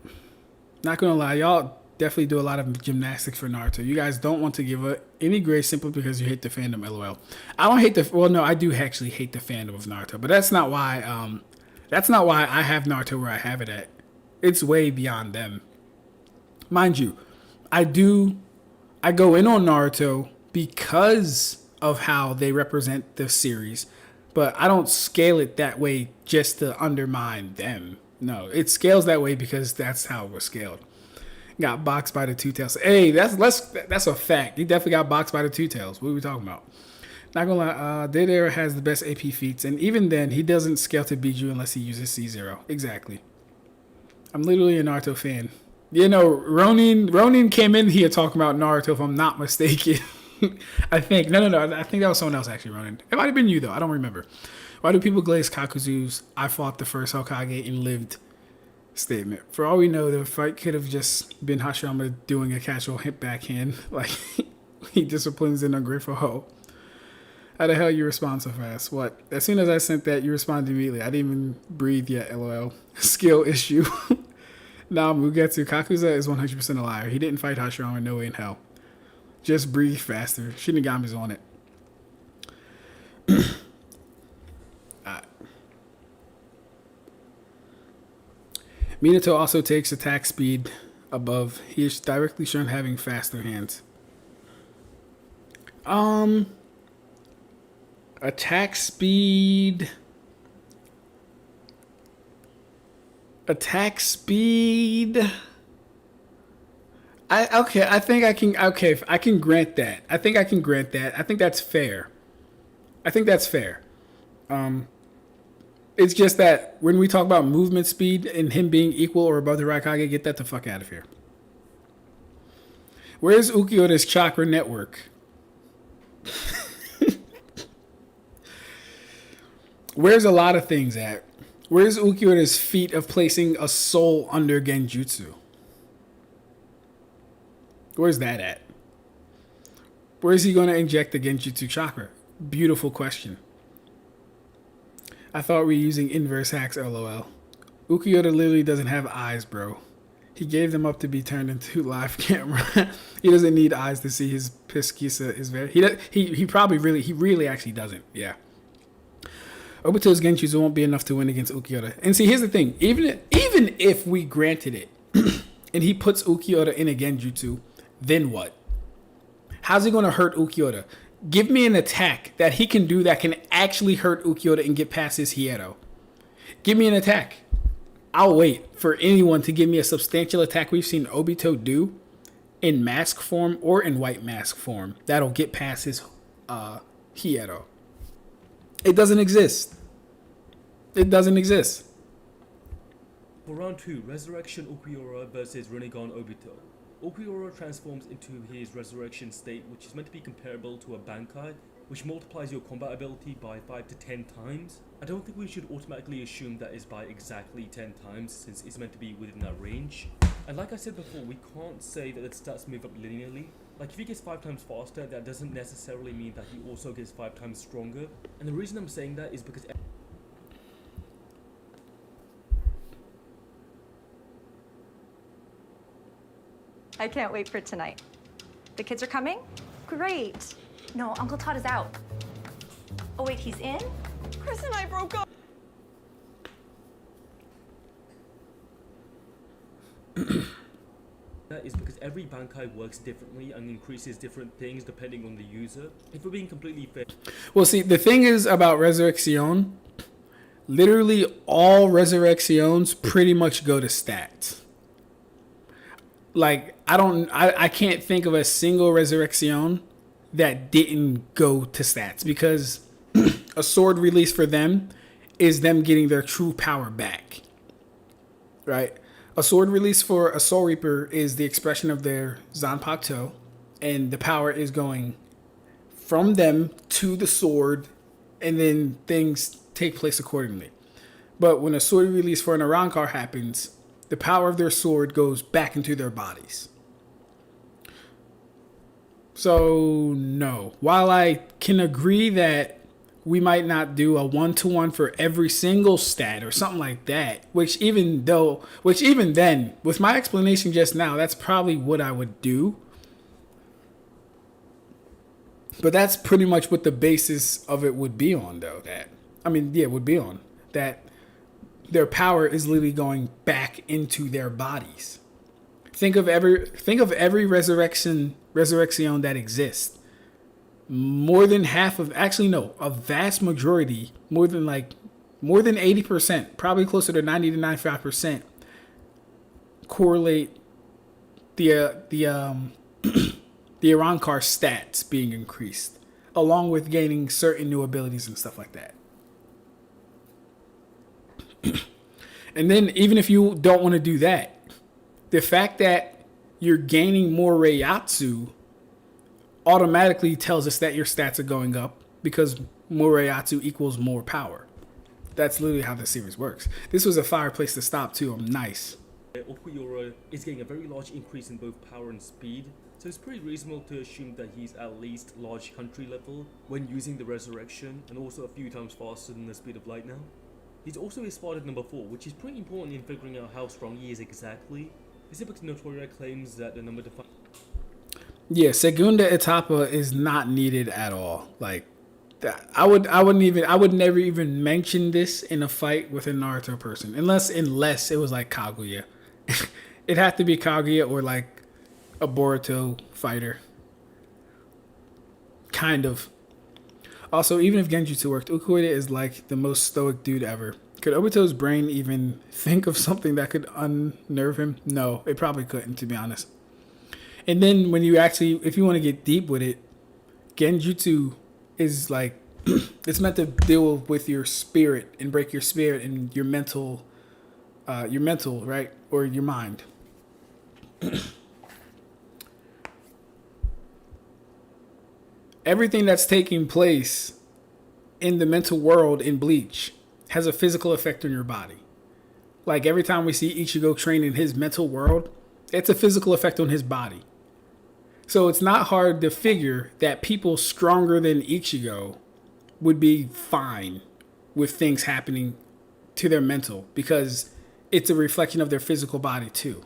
Not gonna lie, y'all definitely do a lot of gymnastics for Naruto. You guys don't want to give up any grade simply because you hate the fandom, lol. I don't hate I do actually hate the fandom of Naruto, but that's not why I have Naruto where I have it at. It's way beyond them. Mind you, I go in on Naruto because of how they represent the series, but I don't scale it that way just to undermine them. No, it scales that way because that's how it was scaled. Got boxed by the Two Tails. Hey, that's a fact. He definitely got boxed by the Two Tails. What are we talking about? Not gonna lie, Dead Era has the best AP feats, and even then, he doesn't scale to Biju unless he uses C0. Exactly. I'm literally a Naruto fan. You know, Ronin came in here talking about Naruto, if I'm not mistaken. I think. No. I think that was someone else, actually, Ronin. It might have been you, though. I don't remember. Why do people glaze Kakuzu's I fought the first Hokage and lived statement. For all we know, the fight could have just been Hashirama doing a casual hip backhand, like he disciplines an ungrateful hoe. How the hell you respond so fast? What? As soon as I sent that, you responded immediately. I didn't even breathe yet, lol. Skill issue. Nah, Mugetsu, Kakuza is 100% a liar. He didn't fight Hashirama, no way in hell. Just breathe faster. Shinigami's on it. Minato also takes attack speed above. He is directly shown having faster hands. Attack speed. Attack speed. I think I can grant that. I think that's fair. It's just that when we talk about movement speed and him being equal or above the Raikage, get that the fuck out of here. Where's Ulquiorra's chakra network? Where's a lot of things at? Where's Ulquiorra's feat of placing a soul under genjutsu? Where's that at? Where's he going to inject the genjutsu chakra? Beautiful question. I thought we were using inverse hacks, lol. Ulquiorra literally doesn't have eyes, bro. He gave them up to be turned into live camera. He doesn't need eyes to see his Pisquisa is very... He really actually doesn't, yeah. Obito's genjutsu won't be enough to win against Ulquiorra. And see, here's the thing. Even if we granted it, and he puts Ulquiorra in a genjutsu, then what? How's he going to hurt Ulquiorra? Give me an attack that he can do that can actually hurt Ulquiorra and get past his Hierro. Give me an attack. I'll wait for anyone to give me a substantial attack we've seen Obito do in mask form or in white mask form that'll get past his Hierro. It doesn't exist. It doesn't exist. For round 2, Resurrection Ulquiorra versus Rinnegan Obito. Ulquiorra transforms into his resurrection state, which is meant to be comparable to a Bankai, which multiplies your combat ability by 5 to 10 times. I don't think we should automatically assume that is by exactly 10 times, since it's meant to be within that range. And like I said before, we can't say that the stats move up linearly. Like if he gets 5 times faster, that doesn't necessarily mean that he also gets 5 times stronger. And the reason I'm saying that is because... I can't wait for tonight. The kids are coming? Great. No, Uncle Todd is out. Oh wait, he's in? Chris and I broke up. That is because every Bankai works differently and increases different things depending on the user. If we're being completely fair... Well, see, the thing is about Resurrection, literally all Resurrections pretty much go to stats. Like, I can't think of a single Resurrection that didn't go to stats, because a sword release for them is them getting their true power back, right? A sword release for a Soul Reaper is the expression of their Zanpakuto, and the power is going from them to the sword, and then things take place accordingly. But when a sword release for an Arrancar happens, the power of their sword goes back into their bodies. So, no. While I can agree that we might not do a 1-to-1 for every single stat or something like that, which even then, with my explanation just now, that's probably what I would do. But that's pretty much what the basis of it would be on, though. It would be on. That their power is literally going back into their bodies. Think of every resurrection that exists. More than half of, a vast majority, more than 80%, probably closer to 90 to 95%, correlate the Arrancar stats being increased, along with gaining certain new abilities and stuff like that. And then even if you don't want to do that, the fact that you're gaining more Reiatsu automatically tells us that your stats are going up, because more Reiatsu equals more power. That's literally how the series works. This was a fireplace to stop too. Nice. Ulquiorra is getting a very large increase in both power and speed, so it's pretty reasonable to assume that he's at least large country level when using the resurrection, and also a few times faster than the speed of light now. He's also a spotted number 4, which is pretty important in figuring out how strong he is exactly. Is it because Notoria claims that the number defines... Yeah, Segunda Etapa is not needed at all. Like, I would never even mention this in a fight with a Naruto person, unless it was like Kaguya. It'd have to be Kaguya or like a Boruto fighter. Kind of. Also, even if genjutsu worked, Ulquiorra is like the most stoic dude ever. Could Obito's brain even think of something that could unnerve him? No, it probably couldn't, to be honest. And then when you actually, if you want to get deep with it, genjutsu is like, it's meant to deal with your spirit and break your spirit and your mental, right? Or your mind. Everything that's taking place in the mental world in Bleach has a physical effect on your body. Like every time we see Ichigo train in his mental world, it's a physical effect on his body. So it's not hard to figure that people stronger than Ichigo would be fine with things happening to their mental, because it's a reflection of their physical body too.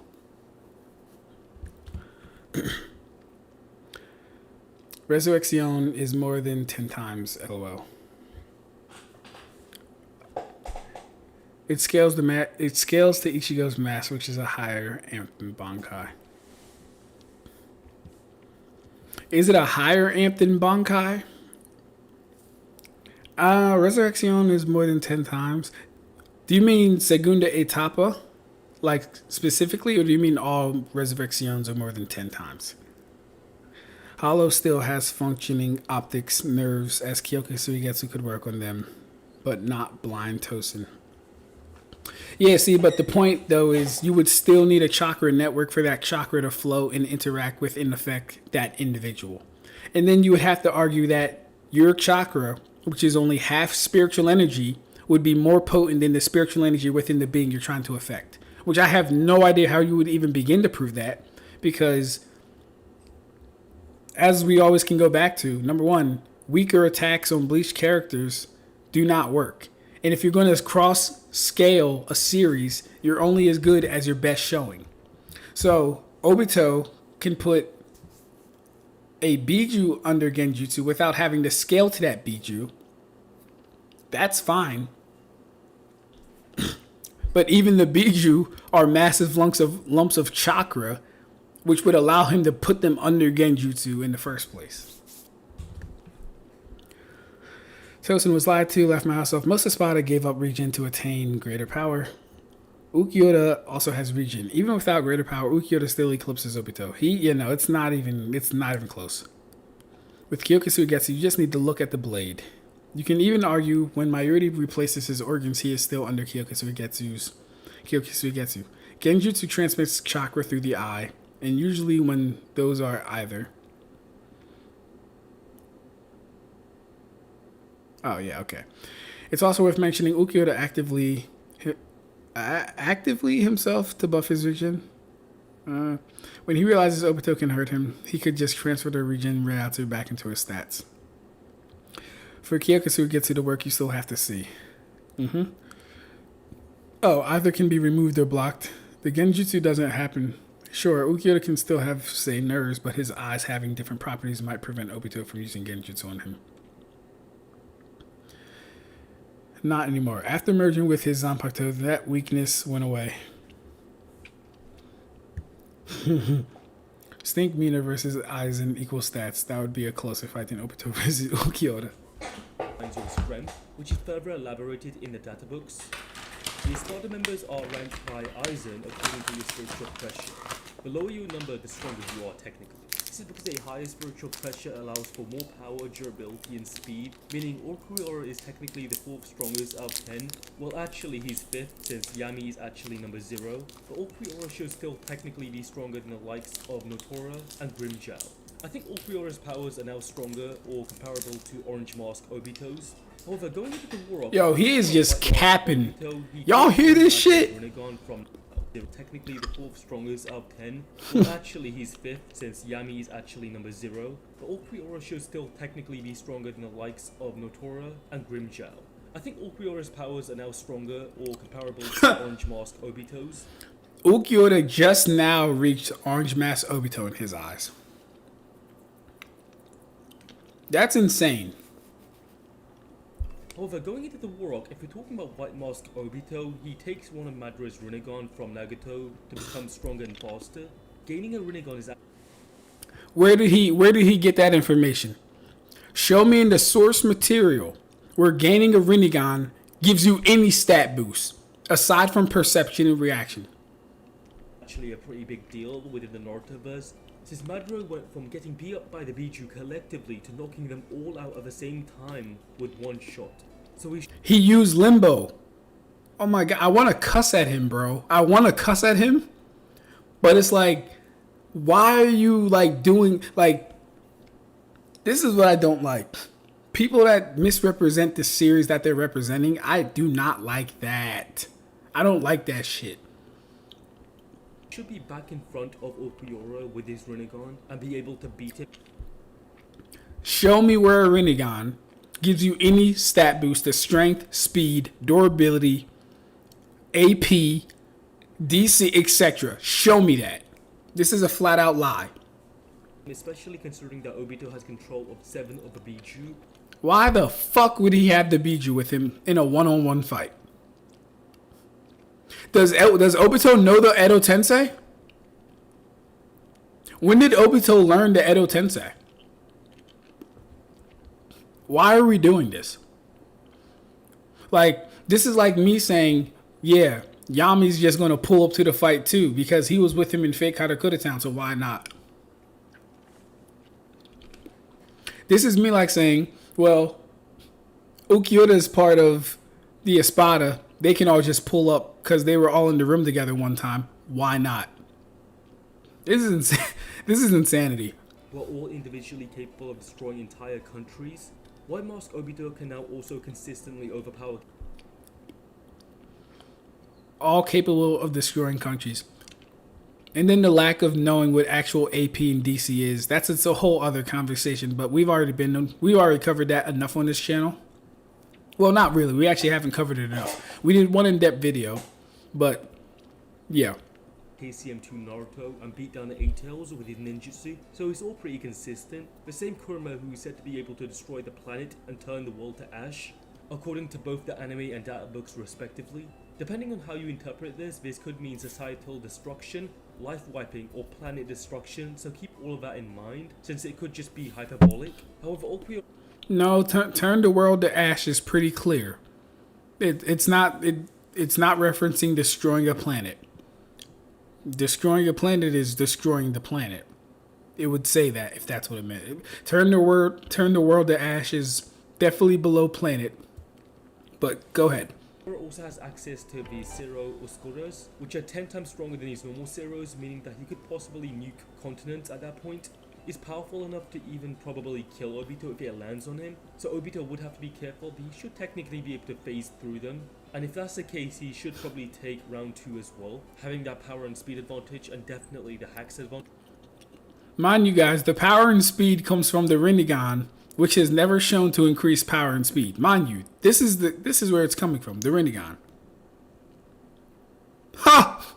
Resurrection is more than 10 times LOL. It scales to Ichigo's mass, which is a higher amp than Bankai. Is it a higher amp than Bankai? Resurrection is more than 10 times. Do you mean Segunda Etapa? Like specifically, or do you mean all Resurrections are more than 10 times? Hollow still has functioning optics nerves, as Kyoka Suigetsu could work on them, but not blind Tosin. Yeah, see, but the point, though, is you would still need a chakra network for that chakra to flow and interact with and affect that individual. And then you would have to argue that your chakra, which is only half spiritual energy, would be more potent than the spiritual energy within the being you're trying to affect. Which I have no idea how you would even begin to prove that, because as we always can go back to, number one, weaker attacks on Bleach characters do not work. And if you're going to cross-scale a series, you're only as good as your best showing. So Obito can put a Biju under Genjutsu without having to scale to that Biju. That's fine. But even the Biju are massive lumps of chakra, which would allow him to put them under Genjutsu in the first place. Tosin was lied to, left my house off. Most of Spada gave up regen to attain greater power. Ulquiorra also has regen. Even without greater power, Ulquiorra still eclipses Obito. It's not even close. With Kyoka Suigetsu, you just need to look at the blade. You can even argue when Mayuri replaces his organs, he is still under Kyoka Suigetsu. Genjutsu transmits chakra through the eye, and usually when those are either. Oh, yeah, okay. It's also worth mentioning Ulquiorra actively himself to buff his regen. When he realizes Obito can hurt him, he could just transfer the regen Reatsu back into his stats. For Kyoka Suigetsu to work, you still have to see. Oh, either can be removed or blocked. The Genjutsu doesn't happen. Sure, Ulquiorra can still have, say, nerves, but his eyes having different properties might prevent Obito from using Genjutsu on him. Not anymore. After merging with his Zanpakuto, that weakness went away. Stink Mina versus Aizen equal stats. That would be a closer fight than Obito versus Ulquiorra. Your strength, which is further elaborated in the data books. The starter members are ranked by Aizen according to your spiritual pressure. The lower your number, the stronger you are technically. This is because a higher spiritual pressure allows for more power, durability, and speed, meaning Ulquiorra is technically the 4th strongest out of 10. Well, actually he's 5th, since Yami is actually number 0, but Ulquiorra should still technically be stronger than the likes of Notora and Grimmjow. I think Ulquiorra's powers are now stronger or comparable to Orange Mask Obito's. However, going into the war, Yo, he is just White Mask capping. Obito, he Y'all takes hear this Madras shit? Rinnegan from technically the 4th strongest out of 10. Well, actually, he's 5th since Yami is actually number 0. But Ulquiorra should still technically be stronger than the likes of Notora and Grimmjow. I think Ulquiorra's powers are now stronger or comparable to Orange Mask Obito's. Ulquiorra just now reached Orange Mask Obito in his eyes. That's insane. However, going into the war arc, if we're talking about White Mask Obito, he takes one of Madra's Rinnegan from Nagato to become stronger and faster. Gaining a Rinnegan is Where did he get that information? Show me in the source material where gaining a Rinnegan gives you any stat boost aside from perception and reaction. actually a pretty big deal within the Narutoverse, since Madara went from getting beat up by the Biju collectively to knocking them all out at the same time with one shot. So He used limbo. Oh my god, I want to cuss at him, bro. I want to cuss at him, but it's like, why are you like doing like? This is what I don't like. People that misrepresent the series that they're representing, I do not like that. I don't like that shit. should be back in front of Ulquiorra with his Rinnegan and be able to beat him. Show me where a Rinnegan gives you any stat boost to strength, speed, durability, AP, DC, etc. Show me that. This is a flat out lie. Especially considering that Obito has control of 7 of the Biju. Why the fuck would he have the Biju with him in a one-on-one fight? Does Obito know the Edo Tensei? When did Obito learn the Edo Tensei? Why are we doing this? Like, this is like me saying, yeah, Yami's just going to pull up to the fight too because he was with him in Fake Karakura Town, so why not? This is me like saying, well, Ulquiorra is part of the Espada. They can all just pull up because they were all in the room together one time. Why not? This is insanity. Who are all individually capable of destroying entire countries. White Mask Obito can now also consistently overpower. All capable of destroying countries. And then the lack of knowing what actual AP and DC is. It's a whole other conversation, but we've already covered that enough on this channel. Well, not really. We actually haven't covered it enough. We did one in-depth video, but yeah. KCM2 Naruto and beat down the 8-Tails with his ninjutsu, so he's all pretty consistent. The same Kurama who is said to be able to destroy the planet and turn the world to ash, according to both the anime and data books respectively. Depending on how you interpret this could mean societal destruction, life wiping, or planet destruction, so keep all of that in mind, since it could just be hyperbolic. However, Ulquiorra... No, turn the world to ash is pretty clear. It's not referencing destroying a planet. Destroying a planet is destroying the planet. It would say that if that's what it meant. Turn the world to ash is definitely below planet. But go ahead. Also has access to the Zero Oscuras, which are 10 times stronger than his normal Zeros, meaning that he could possibly nuke continents at that point. Is powerful enough to even probably kill Obito if it lands on him, so Obito would have to be careful, but he should technically be able to phase through them. And if that's the case, he should probably take round 2 as well, having that power and speed advantage and definitely the hacks advantage. Mind you guys, the power and speed comes from the Rinnegan, which is never shown to increase power and speed. Mind you, this is where it's coming from, the Rinnegan. Ha!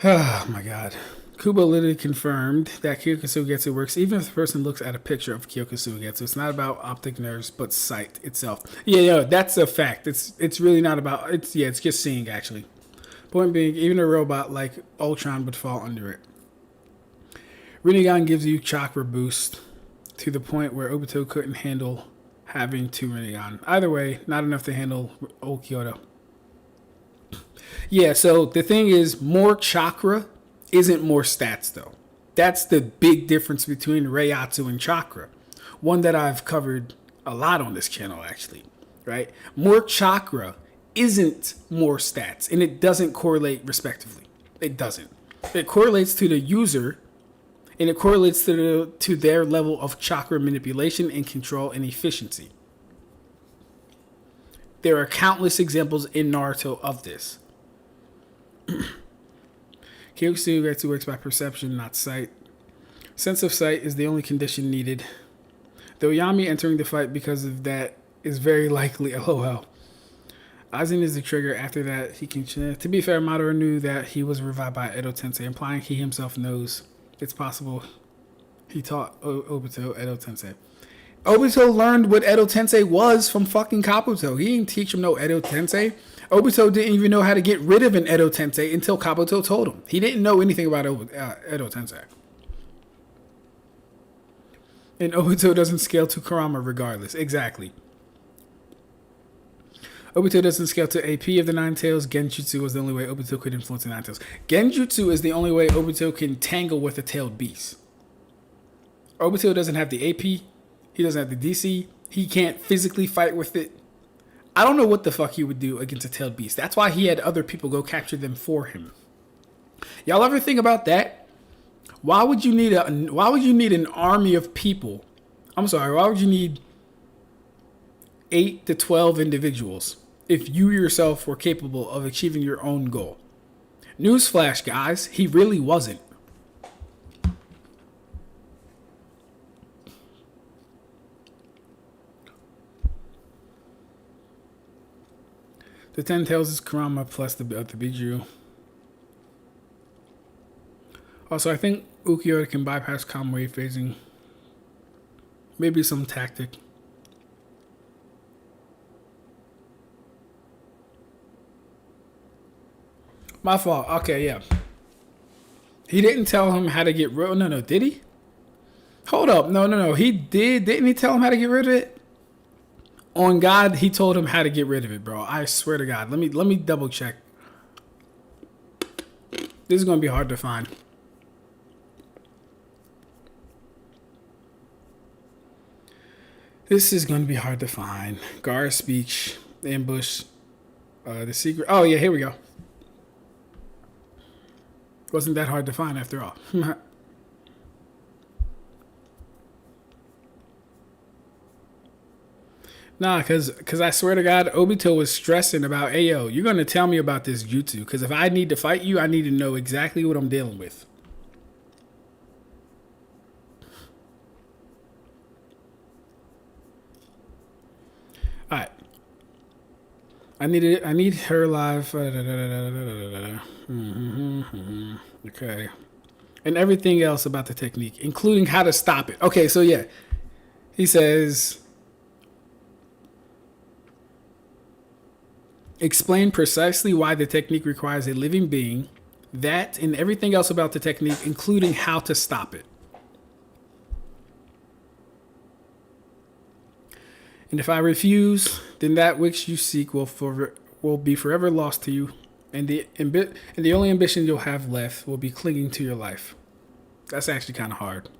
Oh my god. Kubo literally confirmed that Kyokusugetsu works even if the person looks at a picture of Kyokusugetsu. It's not about optic nerves, but sight itself. Yeah, that's a fact. It's really not about it's just seeing actually. Point being, even a robot like Ultron would fall under it. Rinnegan gives you chakra boost to the point where Obito couldn't handle having 2 Rinnegan. Either way, not enough to handle Ulquiorra. Yeah, so the thing is, more chakra isn't more stats, though. That's the big difference between Reiatsu and chakra. One that I've covered a lot on this channel, actually. Right? More chakra isn't more stats, and it doesn't correlate respectively. It doesn't. It correlates to the user, and it correlates to their level of chakra manipulation and control and efficiency. There are countless examples in Naruto of this. Kyokutsu works by perception, not sight. Sense of sight is the only condition needed. Though Yami entering the fight because of that is very likely LOL. Aizen is the trigger. After that, he can... To be fair, Madara knew that he was revived by Edo Tensei, implying he himself knows it's possible he taught Obito Edo Tensei. Obito learned what Edo Tensei was from fucking Kabuto. He didn't teach him no Edo Tensei. Obito didn't even know how to get rid of an Edo Tensei until Kabuto told him. He didn't know anything about Edo Tensei. And Obito doesn't scale to Kurama regardless. Exactly. Obito doesn't scale to AP of the Nine Tails. Genjutsu was the only way Obito could influence the Nine Tails. Genjutsu is the only way Obito can tangle with a tailed beast. Obito doesn't have the AP. He doesn't have the DC. He can't physically fight with it. I don't know what the fuck he would do against a tailed beast. That's why he had other people go capture them for him. Y'all ever think about that? Why would you need an army of people? I'm sorry, why would you need 8 to 12 individuals if you yourself were capable of achieving your own goal? Newsflash, guys, he really wasn't. The 10 tails is Kurama plus the Biju. Also, I think Ulquiorra can bypass Kamui phasing. Maybe some tactic. My fault. Okay, yeah. He didn't tell him how to get rid. No, did he? Hold up. No. He did. Didn't he tell him how to get rid of it? On God, he told him how to get rid of it, bro. I swear to God. Let me double check. This is gonna be hard to find. This is gonna be hard to find. Gar's speech, the ambush, the secret. Oh yeah, here we go. Wasn't that hard to find after all. Nah, cause I swear to God, Obito was stressing about, hey yo, you're gonna tell me about this jutsu. Cause if I need to fight you, I need to know exactly what I'm dealing with. Alright. I need her alive. Okay. And everything else about the technique, including how to stop it. Okay, so yeah. He says, explain precisely why the technique requires a living being, that and everything else about the technique, including how to stop it. And if I refuse, then that which you seek will be forever lost to you, and the only ambition you'll have left will be clinging to your life. That's actually kind of hard.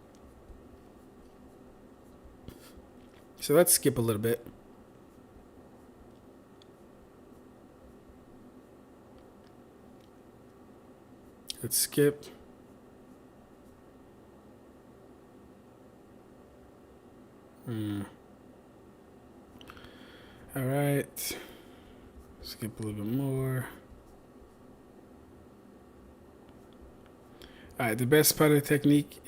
So let's skip a little bit. Let's skip. All right. Skip a little bit more. All right. The best part of the technique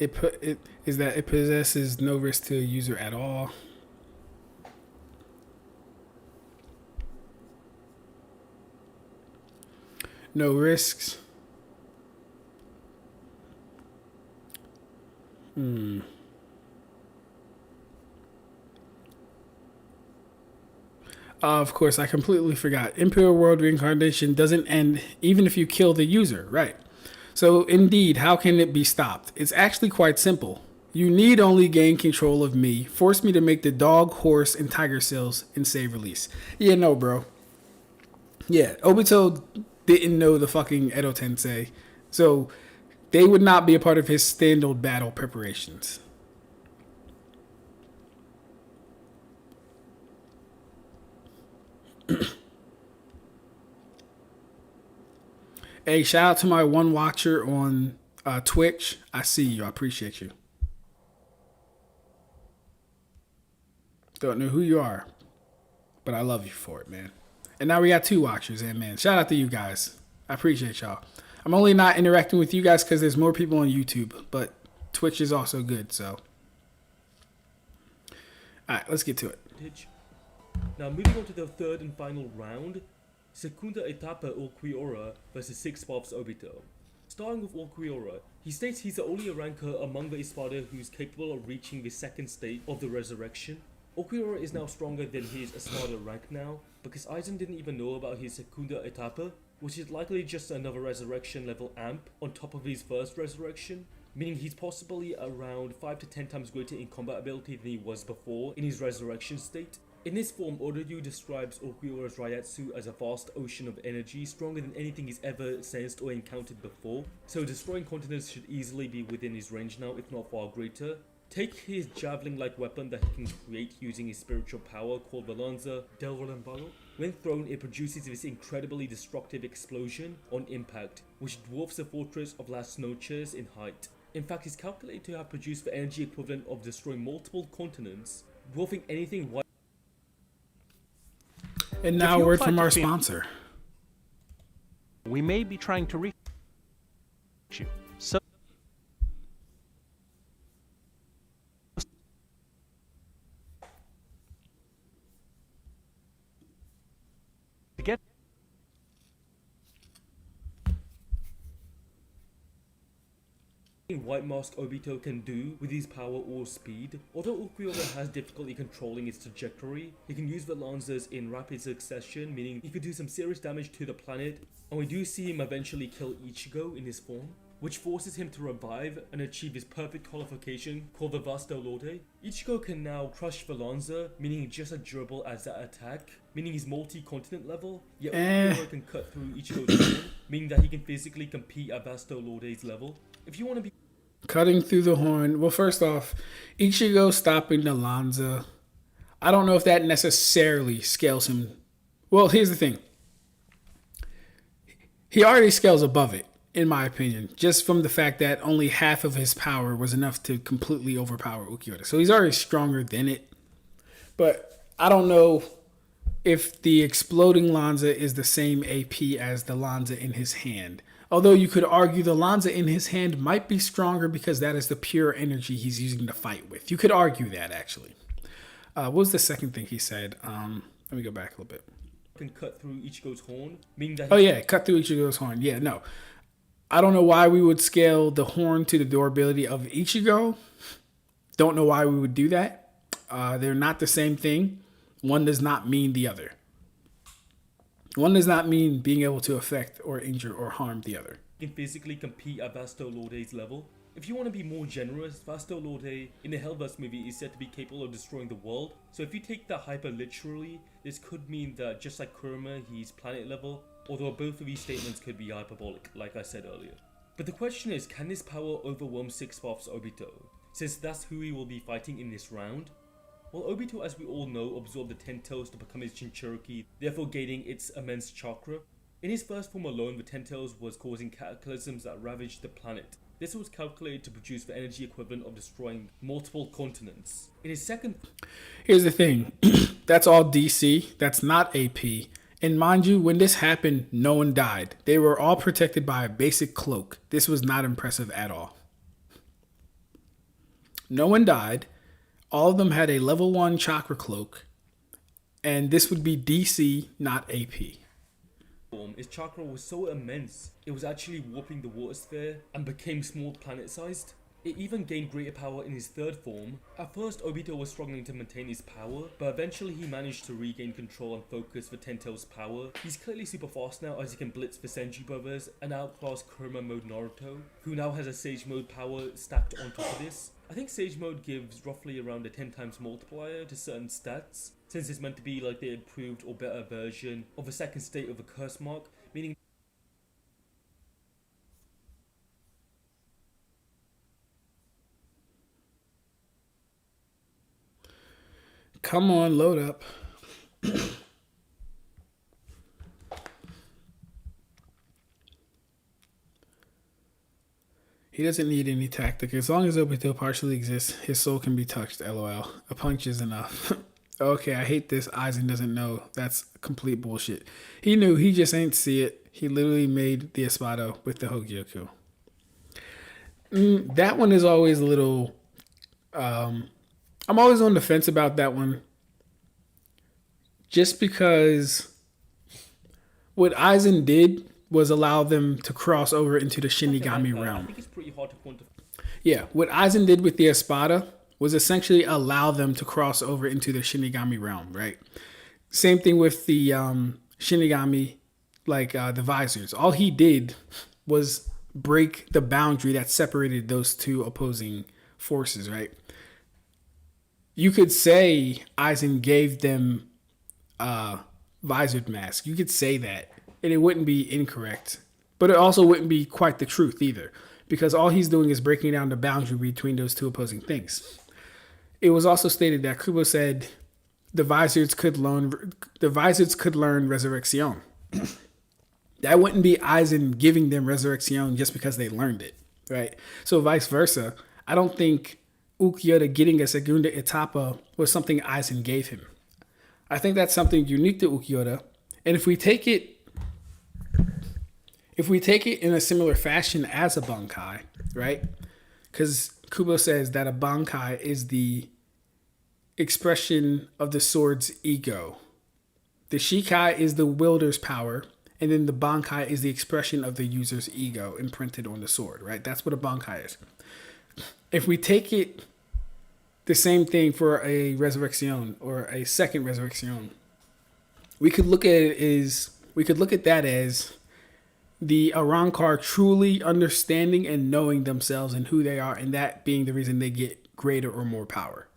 is that it possesses no risk to a user at all. No risks. Of course, I completely forgot. Imperial World Reincarnation doesn't end even if you kill the user, right? So, indeed, how can it be stopped? It's actually quite simple. You need only gain control of me, force me to make the dog, horse, and tiger cells, and save release. Yeah, no, bro. Yeah, Obito didn't know the fucking Edo Tensei, so they would not be a part of his standard battle preparations. Hey, shout out to my one watcher on Twitch. I see you. I appreciate you. Don't know who you are, but I love you for it, man. And now we got 2 watchers, and man, shout out to you guys. I appreciate y'all. I'm only not interacting with you guys because there's more people on YouTube, but Twitch is also good, so. All right, let's get to it. Now moving on to the third and final round, Segunda Etapa Ulquiorra versus 6-Paths Obito. Starting with Ulquiorra, he states he's the only ranker among the Espada who's capable of reaching the second state of the resurrection. Ulquiorra is now stronger than his Espada rank now, because Aizen didn't even know about his Segunda Etapa, which is likely just another resurrection level amp on top of his first resurrection, meaning he's possibly around 5 to 10 times greater in combat ability than he was before in his resurrection state. In this form, Odoyu describes Ulquiorra's Ryatsu as a vast ocean of energy, stronger than anything he's ever sensed or encountered before, so destroying continents should easily be within his range now, if not far greater. Take his javelin-like weapon that he can create using his spiritual power called the Lanza del Relembalo. When thrown, it produces this incredibly destructive explosion on impact, which dwarfs the fortress of Las Noches in height. In fact, it's calculated to have produced the energy equivalent of destroying multiple continents, dwarfing anything white. And now a word from our sponsor. We may be trying to reach you. So to get White Mask Obito can do with his power or speed. Although Ulquiorra has difficulty controlling its trajectory, he can use the Lanzas in rapid succession, meaning he could do some serious damage to the planet, and we do see him eventually kill Ichigo in his form, which forces him to revive and achieve his perfect qualification called the Vasto Lorde. Ichigo can now crush the Lanza, meaning just as durable as that attack, meaning he's multi-continent level, yet Ulquiorra can cut through Ichigo's horn, meaning that he can physically compete at Vasto Lorde's level. If you want to be Cutting through the horn. Well, first off, Ichigo stopping the Lanza. I don't know if that necessarily scales him. Well, here's the thing. He already scales above it, in my opinion, just from the fact that only half of his power was enough to completely overpower Ulquiorra. So he's already stronger than it. But I don't know if the exploding Lanza is the same AP as the Lanza in his hand. Although you could argue the Lanza in his hand might be stronger because that is the pure energy he's using to fight with. You could argue that, actually. What was the second thing he said? Let me go back a little bit. Can cut through Ichigo's horn, meaning that cut through Ichigo's horn. Yeah, no. I don't know why we would scale the horn to the durability of Ichigo. Don't know why we would do that. They're not the same thing. One does not mean the other. One does not mean being able to affect or injure or harm the other. You can physically compete at Vasto Lorde's level. If you want to be more generous, Vasto Lorde in the Hellverse movie is said to be capable of destroying the world. So if you take that hyper literally, this could mean that just like Kurama, he's planet level, although both of these statements could be hyperbolic, like I said earlier. But the question is, can this power overwhelm 6-Paths Obito, since that's who he will be fighting in this round? Well, Obito, as we all know, absorbed the 10 Tails to become his Jinchuriki, therefore gaining its immense chakra. In his first form alone, the 10 Tails was causing cataclysms that ravaged the planet. This was calculated to produce the energy equivalent of destroying multiple continents. In his second... Here's the thing. That's all DC. That's not AP. And mind you, when this happened, no one died. They were all protected by a basic cloak. This was not impressive at all. No one died. All of them had a level 1 chakra cloak. And this would be DC, not AP. His chakra was so immense, it was actually warping the water sphere and became small planet-sized. It even gained greater power in his third form. At first, Obito was struggling to maintain his power, but eventually he managed to regain control and focus for 10 Tails' power. He's clearly super fast now as he can blitz the Senju brothers and outclass Kurama mode Naruto, who now has a Sage mode power stacked on top of this. I think Sage mode gives roughly around a 10 times multiplier to certain stats, since it's meant to be like the improved or better version of a second state of a curse mark, meaning Come on, load up. He doesn't need any tactic. As long as Obito partially exists, his soul can be touched. LOL. A punch is enough. Okay, I hate this. Aizen doesn't know. That's complete bullshit. He knew. He just ain't see it. He literally made the Espada with the Hogyoku. That one is always a little... I'm always on the fence about that one. Just because what Aizen did was allow them to cross over into the Shinigami realm. I think it's pretty hard to quantify. Yeah, what Aizen did with the Espada was essentially allow them to cross over into the Shinigami realm, right? Same thing with the Shinigami, like the visors. All he did was break the boundary that separated those two opposing forces, right? You could say Aizen gave them visored mask. You could say that, and it wouldn't be incorrect. But it also wouldn't be quite the truth either, because all he's doing is breaking down the boundary between those two opposing things. It was also stated that Kubo said the visors could learn Resurrection. That wouldn't be Aizen giving them Resurrection just because they learned it, right? So vice versa. I don't think Ulquiorra getting a Segunda Etapa was something Aizen gave him. I think that's something unique to Ulquiorra. And if we take it in a similar fashion as a Bankai, right? Because Kubo says that a Bankai is the expression of the sword's ego. The Shikai is the wielder's power, and then the Bankai is the expression of the user's ego imprinted on the sword, right? That's what a Bankai is. If we take it the same thing for a Resurrection or a second Resurrection, we could look at that as the Arrancar truly understanding and knowing themselves and who they are, and that being the reason they get greater or more power.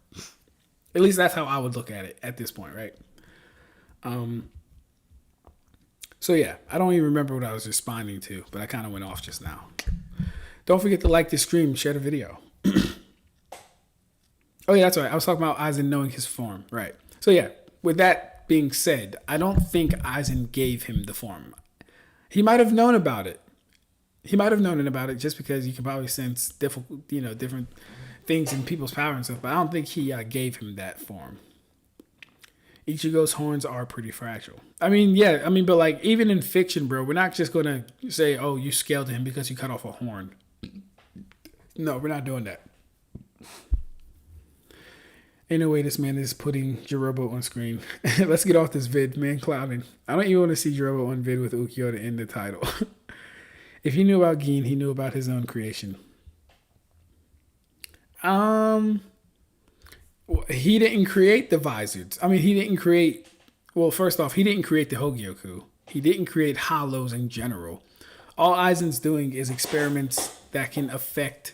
At least that's how I would look at it at this point, right? So yeah, I don't even remember what I was responding to, but I kind of went off just now. Don't forget to like this stream, share the video. Oh yeah, that's right. I was talking about Aizen knowing his form, right? So yeah, with that being said, I don't think Aizen gave him the form. He might have known about it. Just because you can probably sense different things in people's power and stuff. But I don't think he gave him that form. Ichigo's horns are pretty fragile. But like even in fiction, bro, we're not just gonna say, "Oh, you scaled him because you cut off a horn." No, we're not doing that. Ain't no way this man is putting Jirobo on screen. Let's get off this vid, man. Clouding. I don't even want to see Jirobo on vid with Ulquiorra in the title. If he knew about Gin, he knew about his own creation. He didn't create the visors. First off, he didn't create the Hogyoku. He didn't create hollows in general. All Aizen's doing is experiments that can affect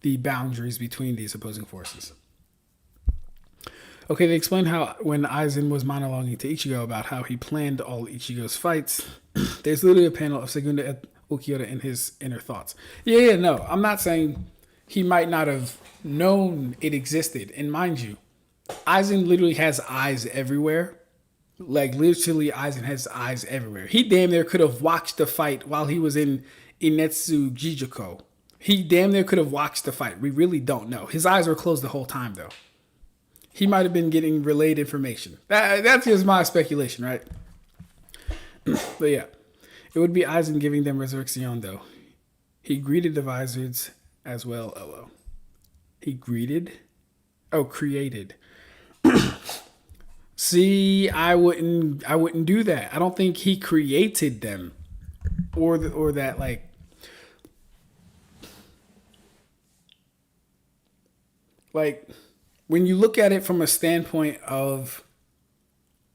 the boundaries between these opposing forces. Okay, they explain how when Aizen was monologuing to Ichigo about how he planned all Ichigo's fights, there's literally a panel of Segunda Ulquiorra in his inner thoughts. No, I'm not saying he might not have known it existed. And mind you, Aizen literally has eyes everywhere. Like, literally, Aizen has eyes everywhere. He damn near could have watched the fight while he was in Inetsu Jijiko. He damn near could have watched the fight. We really don't know. His eyes were closed the whole time, though. He might have been getting relayed information. That's just my speculation, right? But yeah, it would be Aizen giving them Resurrection, though. He greeted the visors as well. LO. He greeted? Oh, created. See, I wouldn't do that. I don't think he created them, or that like when you look at it from a standpoint of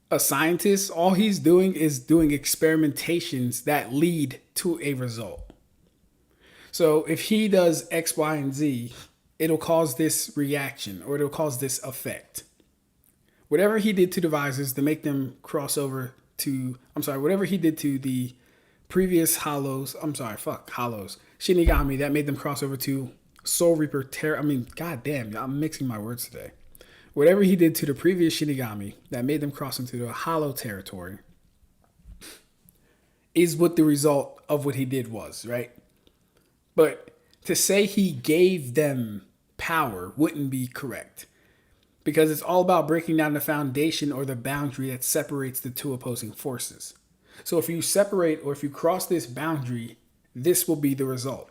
a scientist, all he's doing is doing experimentations that lead to a result. So if he does X, Y, and Z, it'll cause this reaction or it'll cause this effect. Whatever he did to the visors to make them cross over to, whatever he did to the previous hollows, Shinigami that made them cross over to Soul Reaper goddamn, I'm mixing my words today. Whatever he did to the previous Shinigami that made them cross into the hollow territory is what the result of what he did was, right? But To say he gave them power wouldn't be correct, because it's all about breaking down the foundation or the boundary that separates the two opposing forces. So if you separate or if you cross this boundary, this will be the result.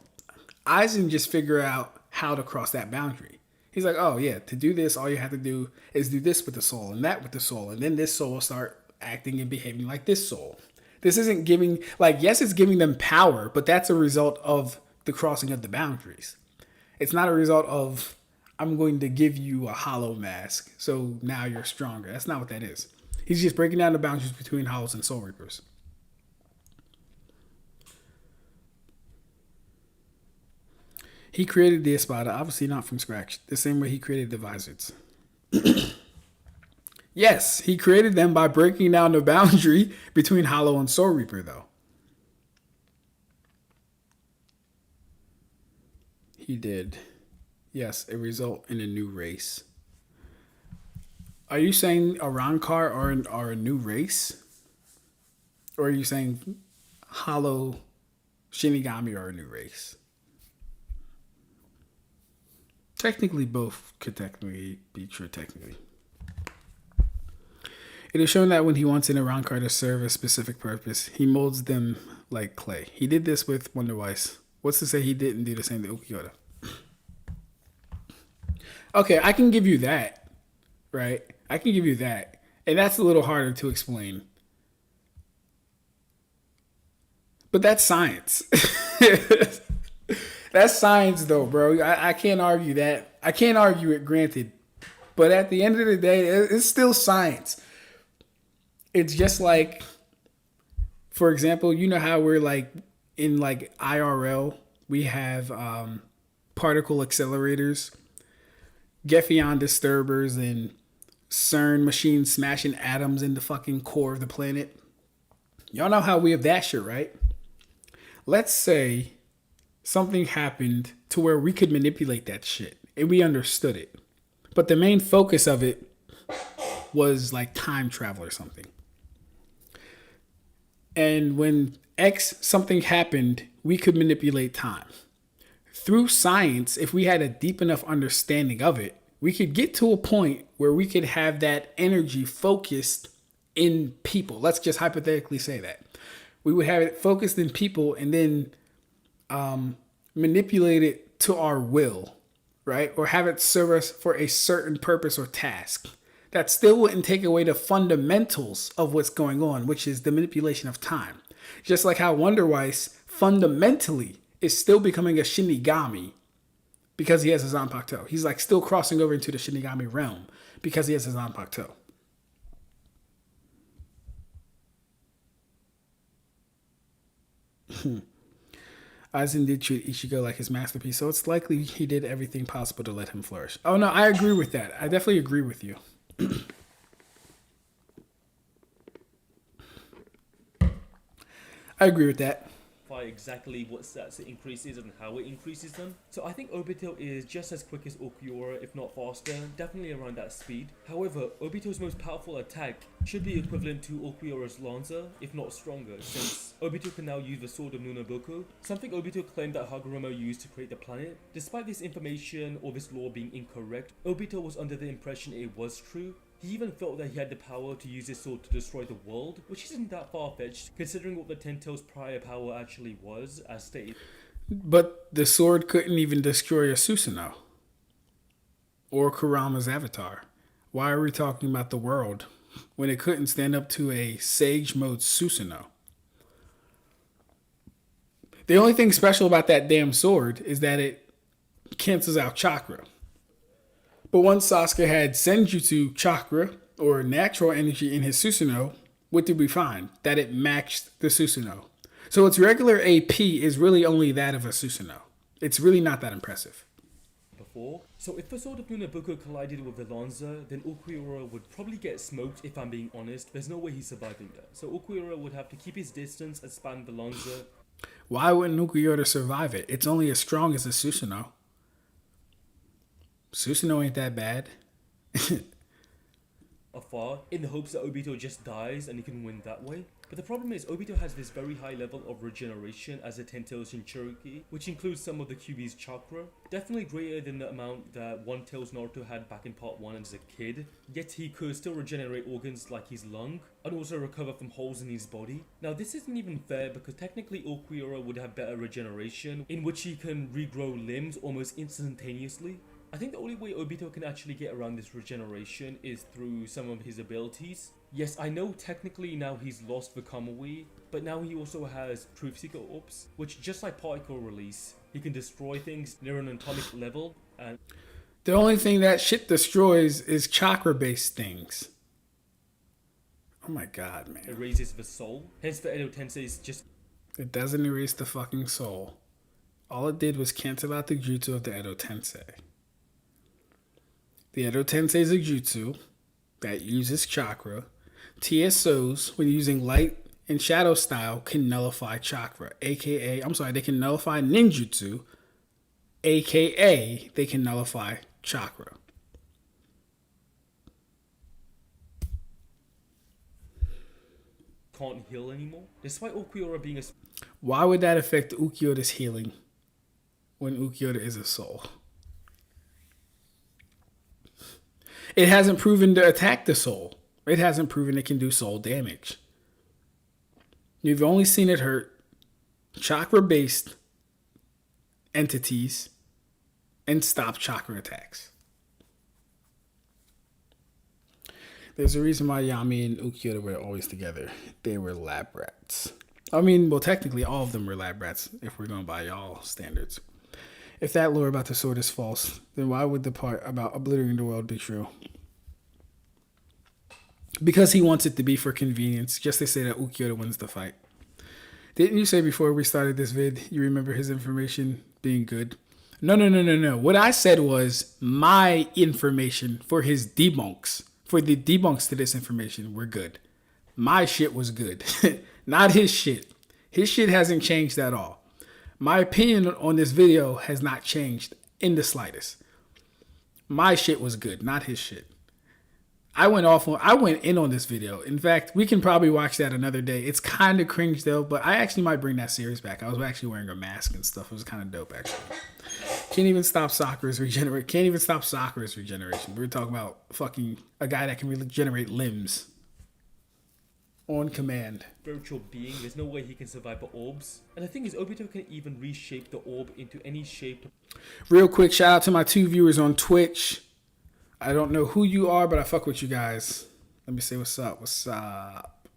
Aizen just figure out how to cross that boundary. He's like, oh yeah, to do this, all you have to do is do this with the soul and that with the soul. And then this soul will start acting and behaving like this soul. This isn't giving, like, yes, it's giving them power, but that's a result of the crossing of the boundaries. It's not a result of, I'm going to give you a hollow mask, so now you're stronger. That's not what that is. He's just breaking down the boundaries between hollows and soul reapers. He created the Espada, obviously not from scratch, the same way he created the Vizards. Yes, he created them by breaking down the boundary between Hollow and Soul Reaper, though. He did. Yes, a result in a new race. Are you saying Arankar are a new race? Or are you saying Hollow Shinigami are a new race? Technically, both could technically be true, technically. It is shown that when he wants an Arankar to serve a specific purpose, he molds them like clay. He did this with Wonder Weiss. What's to say he didn't do the same to Ulquiorra? Okay, I can give you that, right? I can give you that. And that's a little harder to explain. But that's science. That's science, though, bro. I can't argue that. I can't argue it, granted. But at the end of the day, it's still science. It's just like, for example, you know how we're like in like IRL, we have particle accelerators, Geffion disturbers, and CERN machines smashing atoms in the fucking core of the planet. Y'all know how we have that shit, right? Let's say something happened to where we could manipulate that shit and we understood it. But the main focus of it was like time travel or something. And when X something happened, we could manipulate time. Through science, if we had a deep enough understanding of it, we could get to a point where we could have that energy focused in people. Let's just hypothetically say that. We would have it focused in people and then manipulate it to our will, right? Or have it serve us for a certain purpose or task. That still wouldn't take away the fundamentals of what's going on, which is the manipulation of time. Just like how Wonder Weiss fundamentally is still becoming a Shinigami because he has a Zanpakuto. He's like still crossing over into the Shinigami realm because he has a Zanpakuto. Aizen did treat Ichigo like his masterpiece, so it's likely he did everything possible to let him flourish. Oh no, I agree with that. I definitely agree with you. I agree with that. Exactly what stats it increases and how it increases them. So I think Obito is just as quick as Ulquiorra, if not faster, definitely around that speed. However, Obito's most powerful attack should be equivalent to Ulquiorra's Lanza, if not stronger, since Obito can now use the Sword of Nunaboku, something Obito claimed that Hagoromo used to create the planet. Despite this information or this lore being incorrect, Obito was under the impression it was true. He even felt that he had the power to use his sword to destroy the world, which isn't that far-fetched considering what the Tento's prior power actually was, as stated. But the sword couldn't even destroy a Susanoo or Kurama's avatar. Why are we talking about the world when it couldn't stand up to a Sage Mode Susanoo? The only thing special about that damn sword is that it cancels out chakra. But once Sasuke had Senjutsu chakra, or natural energy in his Susanoo, what did we find? That it matched the Susanoo. So its regular AP is really only that of a Susanoo. It's really not that impressive. So if the Sword of Nunaboku collided with the Lanza, then Ulquiorra would probably get smoked, if I'm being honest. There's no way he's surviving that. So Ulquiorra would have to keep his distance and span the Lanza. Why wouldn't Ulquiorra survive it? It's only as strong as a Susanoo. Susanoo ain't that bad. Afar, in the hopes that Obito just dies and he can win that way. But the problem is Obito has this very high level of regeneration as a Ten-Tails Jinchuriki, which includes some of the QB's chakra, definitely greater than the amount that One-Tails Naruto had back in part 1 as a kid, yet he could still regenerate organs like his lung, and also recover from holes in his body. Now this isn't even fair because technically Ulquiorra would have better regeneration, in which he can regrow limbs almost instantaneously. I think the only way Obito can actually get around this regeneration is through some of his abilities. Yes, I know technically now he's lost the Kamui, but now he also has Truth Seeker Orbs, which just like Particle Release, he can destroy things near an atomic level, and The only thing that shit destroys is chakra-based things. Oh my god, man. erases the soul. Hence the Edo Tensei is just It doesn't erase the fucking soul. All it did was cancel out the jutsu of the Edo Tensei. The Edo Tensei is a jutsu that uses chakra. TSOs, when using light and shadow style, can nullify chakra. They can nullify ninjutsu. AKA, they can nullify chakra. can't heal anymore. Despite Ulquiorra being a Why would that affect Ulquiorra's healing when Ulquiorra is a soul? It hasn't proven to attack the soul. It hasn't proven it can do soul damage. You've only seen it hurt chakra-based entities and stop chakra attacks. There's a reason why Yami and Ulquiorra were always together. They were lab rats. I mean, well, technically all of them were lab rats if we're going by y'all standards. If that lore about the sword is false, then why would the part about obliterating the world be true? Because he wants it to be for convenience, just to say that Ulquiorra wins the fight. Didn't you say before we started this vid, you remember his information being good? No. What I said was my information for his debunks, for the debunks to this information were good. My shit was good, not his shit. His shit hasn't changed at all. My opinion on this video has not changed in the slightest. My shit was good, not his shit. I went in on this video. In fact, we can probably watch that another day. It's kind of cringe though, but I actually might bring that series back. I was actually wearing a mask and stuff. It was kind of dope actually. Can't even stop Sakura's regeneration. We're talking about fucking a guy that can regenerate limbs on command. spiritual being. There's no way he can survive the orbs. And the thing is, Obito can even reshape the orb into any shape. Real quick, shout out to my 2 viewers on Twitch. I don't know who you are, but I fuck with you guys. Let me say what's up. What's up?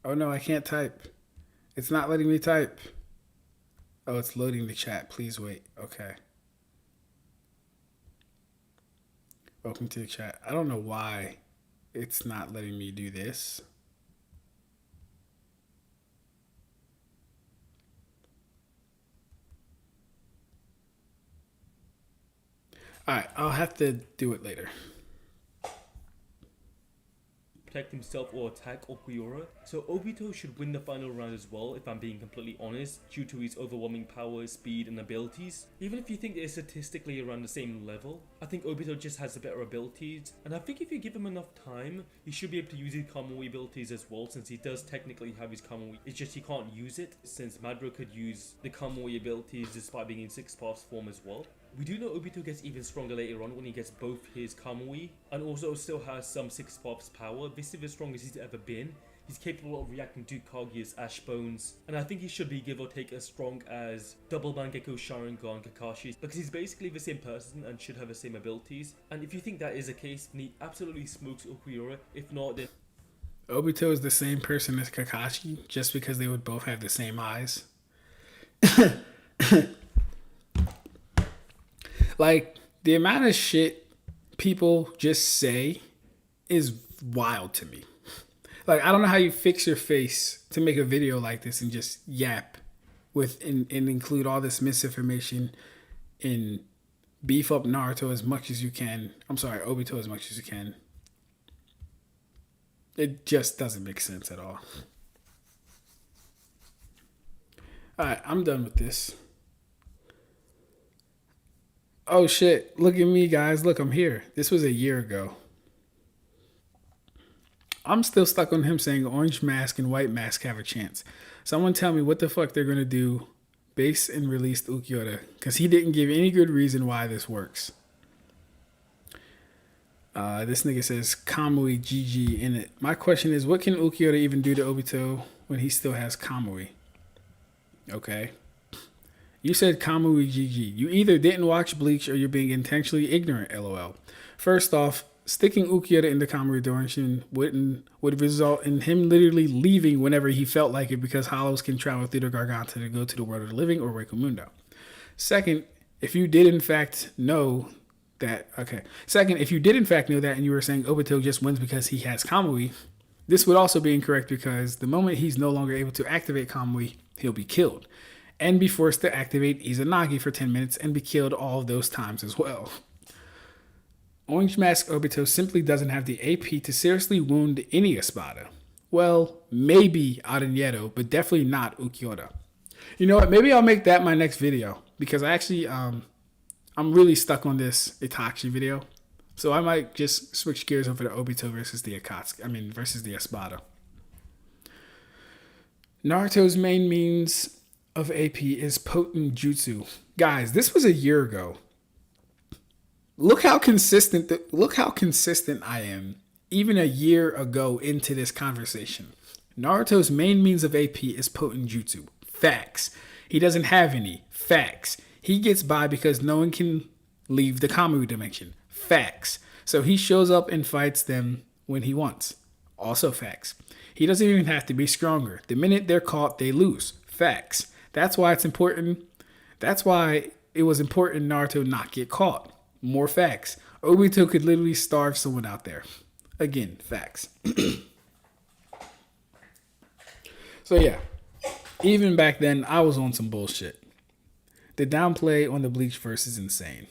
Oh no, I can't type. It's not letting me type. Oh, it's loading the chat. Please wait. Okay. Welcome to the chat. I don't know why it's not letting me do this. Alright, I'll have to do it later. Protect himself or attack Ulquiorra. So Obito should win the final round as well, if I'm being completely honest, due to his overwhelming power, speed and abilities. Even if you think they're statistically around the same level, I think Obito just has the better abilities, and I think if you give him enough time, he should be able to use his Kamui abilities as well, since he does technically have his Kamui. It's just he can't use it, since Madara could use the Kamui abilities despite being in 6-pass form as well. We do know Obito gets even stronger later on when he gets both his Kamui, and also still has some 6-pass power. This is the strongest he's ever been. He's capable of reacting to Kaguya's Ash Bones, and I think he should be give or take as strong as Double Mangekyo Sharingan Kakashi, because he's basically the same person and should have the same abilities. And if you think that is the case, then he absolutely smokes Ulquiorra. If not, then Obito is the same person as Kakashi, just because they would both have the same eyes. Like, the amount of shit people just say is wild to me. Like, I don't know how you fix your face to make a video like this and just yap with and include all this misinformation and beef up Naruto as much as you can. I'm sorry, Obito as much as you can. It just doesn't make sense at all. Alright, I'm done with this. Oh shit, look at me guys, look, I'm here. This was a year ago. I'm still stuck on him saying Orange Mask and White Mask have a chance. Someone tell me what the fuck they're gonna do base and released Ulquiorra, because he didn't give any good reason why this works. This nigga says Kamui GG in it. My question is, what can Ulquiorra even do to Obito when he still has Kamui? Okay. You said Kamui GG. You either didn't watch Bleach or you're being intentionally ignorant, lol. First off, sticking Ulquiorra into Kamui Dorshin would result in him literally leaving whenever he felt like it, because hollows can travel through the Garganta to go to the world of the living or Recomundo. Second, if you did in fact know that and you were saying Obito just wins because he has Kamui, this would also be incorrect, because the moment he's no longer able to activate Kamui, he'll be killed and be forced to activate Izanagi for 10 minutes and be killed all of those times as well. Orange Mask Obito simply doesn't have the AP to seriously wound any Espada. Well, maybe Aranyeto, but definitely not Ulquiorra. You know what? Maybe I'll make that my next video, because I actually, I'm really stuck on this Itachi video. So I might just switch gears over to Obito versus the Akatsuki. Versus the Espada. Naruto's main means of AP is potent jutsu. Guys, this was a year ago. Look how consistent I am, even a year ago into this conversation. Naruto's main means of AP is potent jutsu. Facts. He doesn't have any. Facts. He gets by because no one can leave the Kamui dimension. Facts. So he shows up and fights them when he wants. Also facts. He doesn't even have to be stronger. The minute they're caught, they lose. Facts. That's why it's important. That's why it was important Naruto not get caught. More facts. Obito could literally starve someone out there. Again, facts. So yeah, even back then, I was on some bullshit. The downplay on the Bleach verse is insane.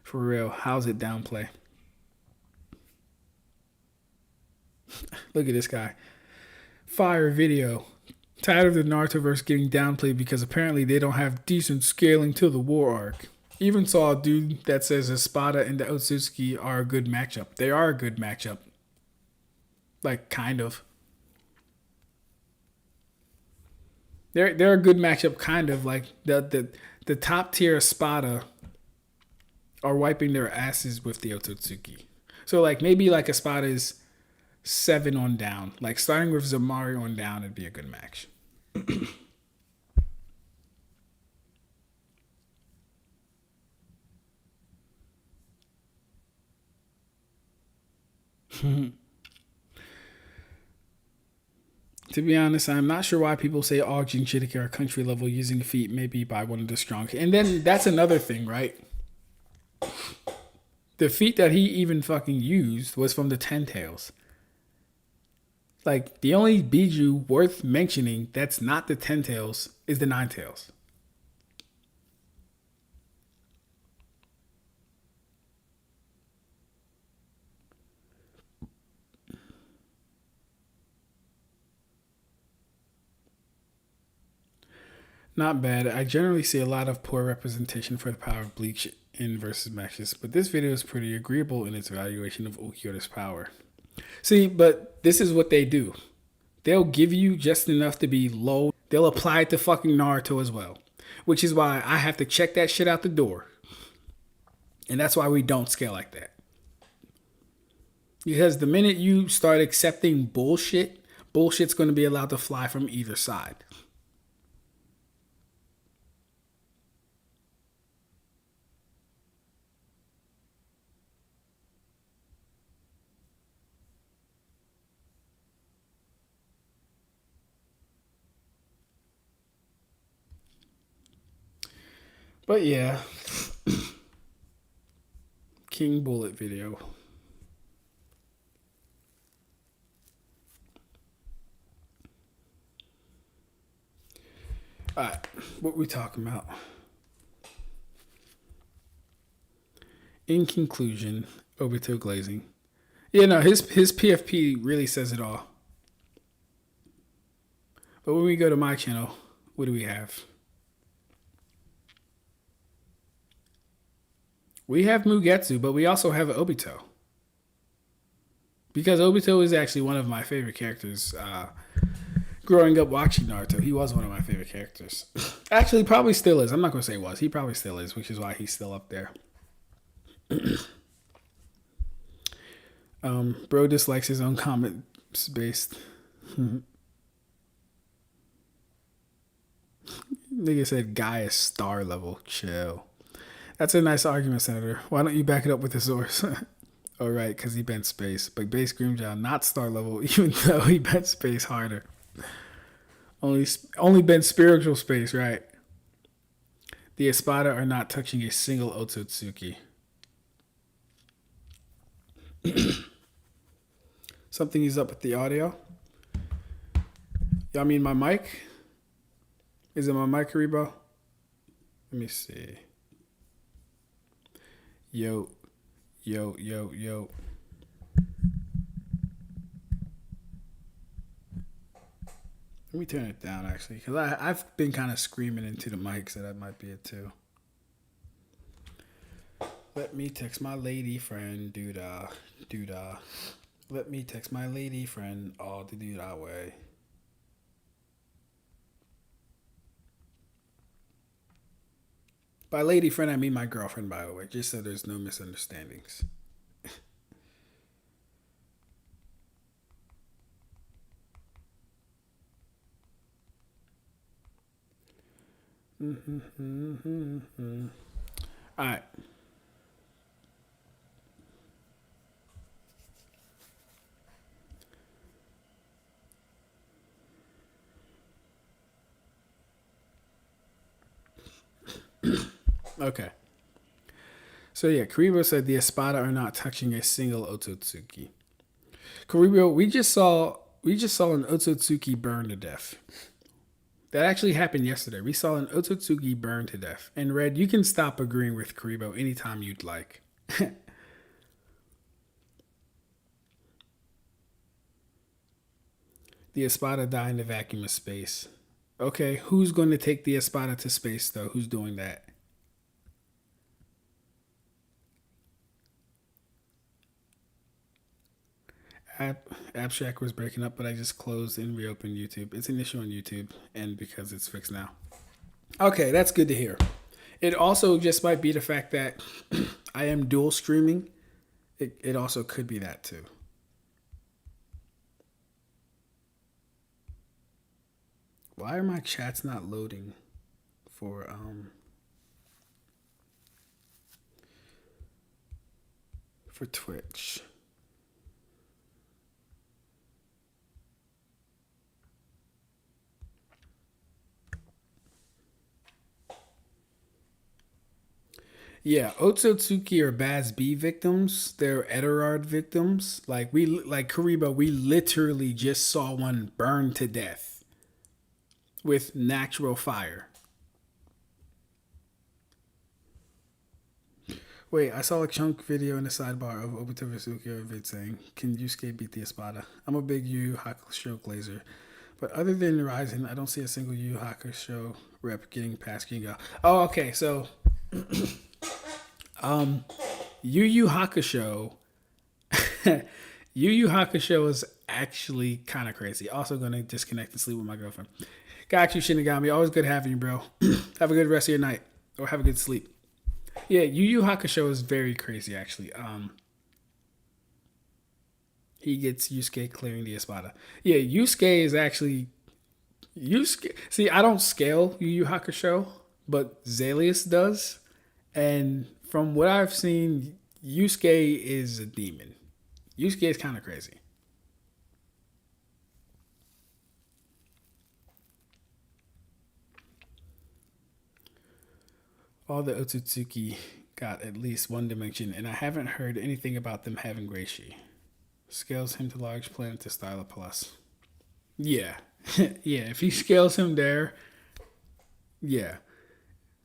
For real, how's it downplay? Look at this guy. Fire video. Tired of the Narutoverse getting downplayed because apparently they don't have decent scaling to the war arc. Even saw a dude that says Espada and the Otsutsuki are a good matchup. They are a good matchup. Like, kind of. They're a good matchup, kind of. Like, the top tier Espada are wiping their asses with the Otsutsuki. So, like, maybe like Espada is 7 on down. Like, starting with Zamari on down would be a good match. To be honest, I'm not sure why people say all Jinchuriki are country level using feet maybe by one of the strong. And then that's another thing, right? The feat that he even fucking used was from the Ten Tails. Like, the only Biju worth mentioning that's not the Ten Tails is the Nine Tails. Not bad. I generally see a lot of poor representation for the power of Bleach in versus matches, but this video is pretty agreeable in its evaluation of Ulquiorra's power. See, but this is what they do. They'll give you just enough to be low. They'll apply it to fucking Naruto as well, which is why I have to check that shit out the door. And that's why we don't scale like that. Because the minute you start accepting bullshit, bullshit's going to be allowed to fly from either side. But yeah, King Bullet video. Alright, what we talking about? In conclusion, Obito glazing. Yeah, no, his PFP really says it all. But when we go to my channel, what do we have? We have Mugetsu, but we also have Obito. Because Obito is actually one of my favorite characters. Growing up watching Naruto, he was one of my favorite characters. Actually, probably still is. I'm not going to say was. He probably still is, which is why he's still up there. Bro dislikes his own comments based. Nigga said guy is star level. Chill. That's a nice argument, Senator. Why don't you back it up with a source? All right, because he bent space. But base Grimjaw, not star level, even though he bent space harder. Only bent spiritual space, right? The Espada are not touching a single Otsutsuki. Something is up with the audio. Y'all mean my mic? Is it my mic, Rebo? Let me see. Yo. Let me turn it down, actually, because I've been kind of screaming into the mic, so that might be it, too. Let me text my lady friend, doodah. Let me text my lady friend, all to do that way. By lady friend, I mean my girlfriend, by the way, just so there's no misunderstandings. All right. Okay. So yeah, Karibo said the Espada are not touching a single Otsutsuki. Karibo, we just saw an Otsutsuki burn to death. That actually happened yesterday. We saw an Otsutsuki burn to death. And Red, you can stop agreeing with Karibo anytime you'd like. The Espada die in the vacuum of space. Okay, who's going to take the Espada to space, though? Who's doing that? Ab-Stract was breaking up, but I just closed and reopened YouTube. It's an issue on YouTube, and because it's fixed now. Okay, that's good to hear. It also just might be the fact that I am dual streaming. It also could be that, too. Why are my chats not loading for Twitch? Yeah, Otsutsuki are Baz B victims. They're Eterard victims. Like Karibo, we literally just saw one burn to death with natural fire. Wait, I saw a chunk video in the sidebar of Obito vs. Ulquiorra vid saying, "Can Yusuke beat the Espada?" I'm a big Yu Yu Hakusho glazer, but other than Ryzen, I don't see a single Yu Yu Hakusho rep getting past Ginga. Oh, okay, so Yu Yu Hakusho Yu Yu Hakusho is actually kind of crazy. Also going to disconnect and sleep with my girlfriend. Got you, Shinigami. Always good having you, bro. Have a good rest of your night. Or have a good sleep. Yeah, Yu Yu Hakusho is very crazy, actually. He gets Yusuke clearing the Espada. Yeah, Yusuke is actually... See, I don't scale Yu Yu Hakusho, but Zalius does. And from what I've seen, Yusuke is a demon. Yusuke is kind of crazy. All the Otsutsuki got at least one dimension, and I haven't heard anything about them having Reishi. Scales him to large planet to style a plus. Yeah. Yeah, if he scales him there, yeah.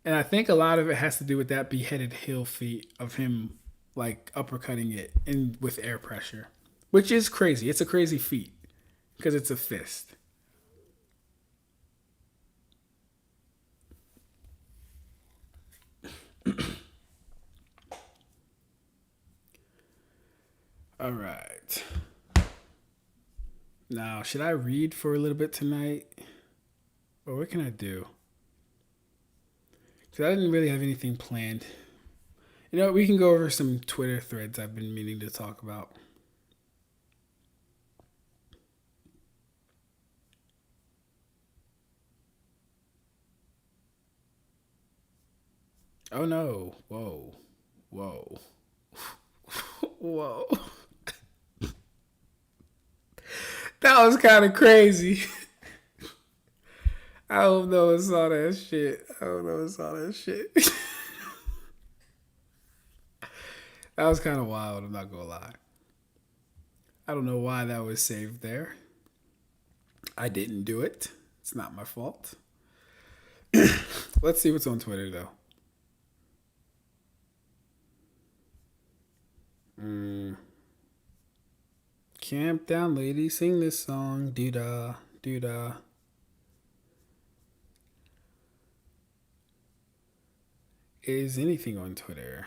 And I think a lot of it has to do with that beheaded heel feat of him, like, uppercutting it and with air pressure. Which is crazy. It's a crazy feat. Because it's a fist. All right. Now, should I read for a little bit tonight? Or what can I do? Because I didn't really have anything planned. You know, we can go over some Twitter threads I've been meaning to talk about. Oh no. Whoa. Whoa. Whoa. That was kind of crazy. I hope no one saw that shit. That was kind of wild, I'm not gonna lie. I don't know why that was saved there. I didn't do it. It's not my fault. Let's see what's on Twitter, though. Camp down, lady, sing this song. Doo-da, doo-da. Is anything on Twitter?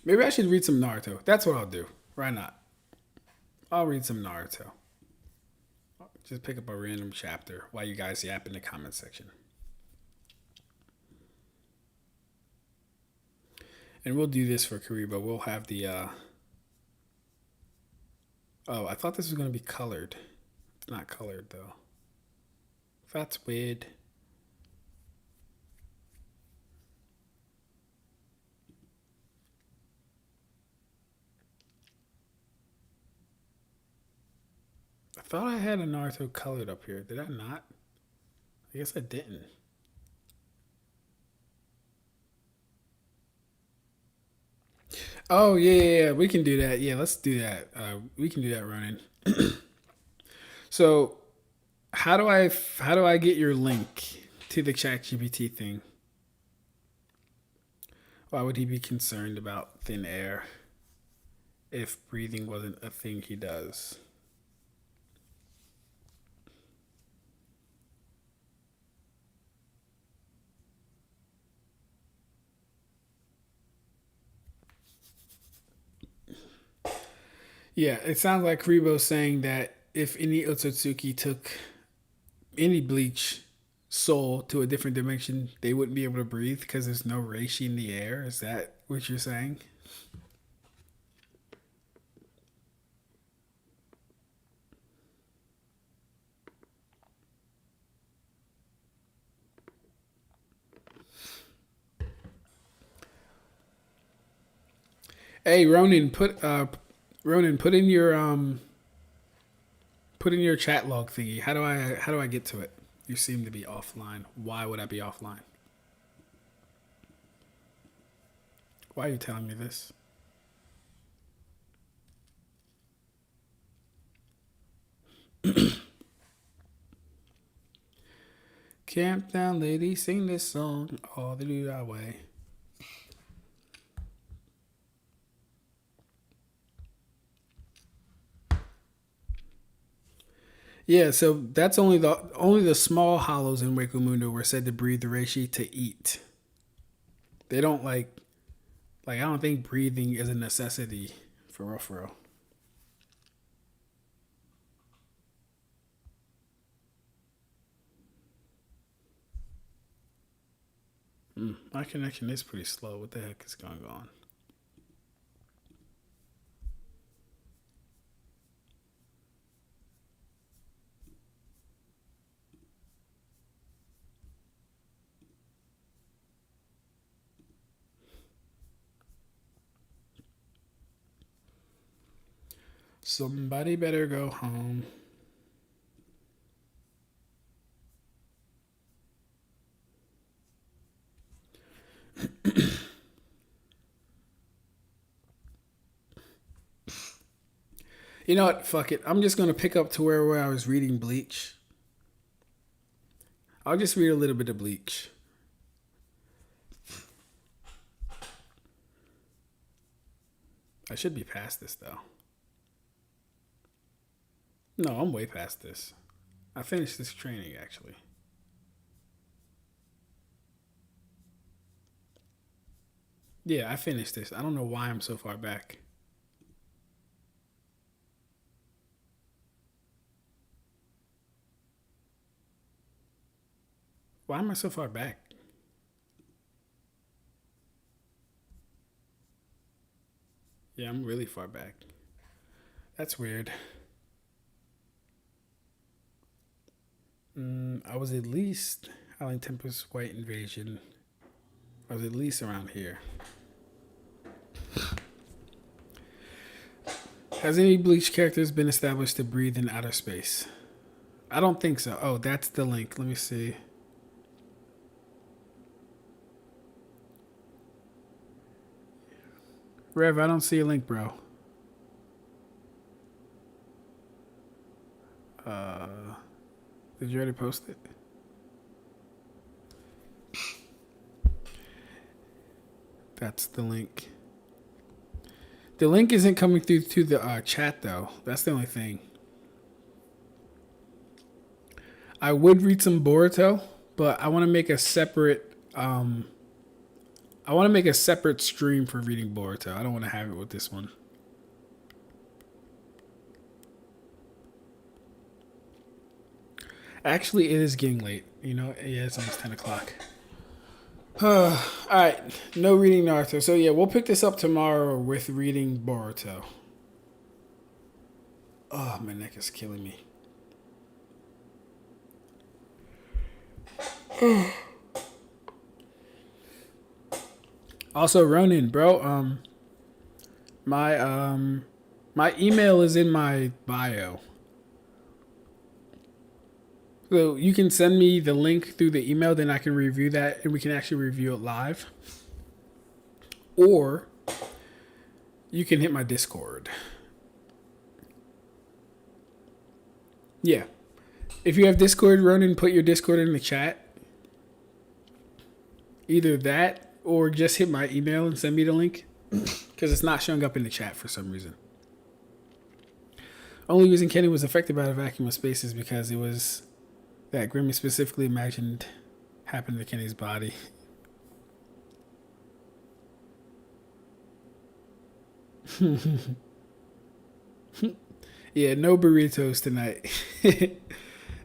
Maybe I should read some Naruto. That's what I'll do. Why not? I'll read some Naruto. Just pick up a random chapter while you guys yap in the comment section. And we'll do this for Kariba. We'll have the... Oh, I thought this was going to be colored. It's not colored, though. That's weird. I thought I had a Naruto colored up here. Did I not? I guess I didn't. Oh, yeah. We can do that. Yeah, let's do that. We can do that, Ronan. So, how do I get your link to the ChatGPT thing? Why would he be concerned about thin air if breathing wasn't a thing he does? Yeah, it sounds like Karibo's saying that if any Otsutsuki took any Bleach soul to a different dimension, they wouldn't be able to breathe because there's no reishi in the air. Is that what you're saying? Hey, Ronan, put in your chat log thingy. How do I get to it? You seem to be offline. Why would I be offline? Why are you telling me this? Camp down, lady, sing this song all the way. Yeah, so that's only the small hollows in Wekumundo were said to breathe the reishi to eat. They don't like I don't think breathing is a necessity for real. My connection is pretty slow. What the heck is going on? Somebody better go home. You know what? Fuck it. I'm just going to pick up to where I was reading Bleach. I'll just read a little bit of Bleach. I should be past this, though. No, I'm way past this. I finished this training actually. Yeah, I finished this. I don't know why I'm so far back. Why am I so far back? Yeah, I'm really far back. That's weird. I was at least Howling Tempest White Invasion. I was at least around here. Has any Bleach characters been established to breathe in outer space? I don't think so. Oh, that's the link. Let me see. Rev, I don't see a link, bro. Did you already post it? That's the link. The link isn't coming through to the chat, though. That's the only thing. I would read some Boruto, but I want to make a separate. I want to make a separate stream for reading Boruto. I don't want to have it with this one. Actually, it is getting late. You know, yeah, it's almost 10 o'clock. All right, no reading Naruto. So yeah, we'll pick this up tomorrow with reading Boruto. Oh, my neck is killing me. Also, Ronin, bro. My email is in my bio. So you can send me the link through the email, then I can review that and we can actually review it live. Or you can hit my Discord. Yeah. If you have Discord, Ronan, put your Discord in the chat. Either that or just hit my email and send me the link. Because it's not showing up in the chat for some reason. Only reason Kenny was affected by the vacuum of space is because it was that Grimmy specifically imagined happened to Kenny's body. Yeah, no burritos tonight.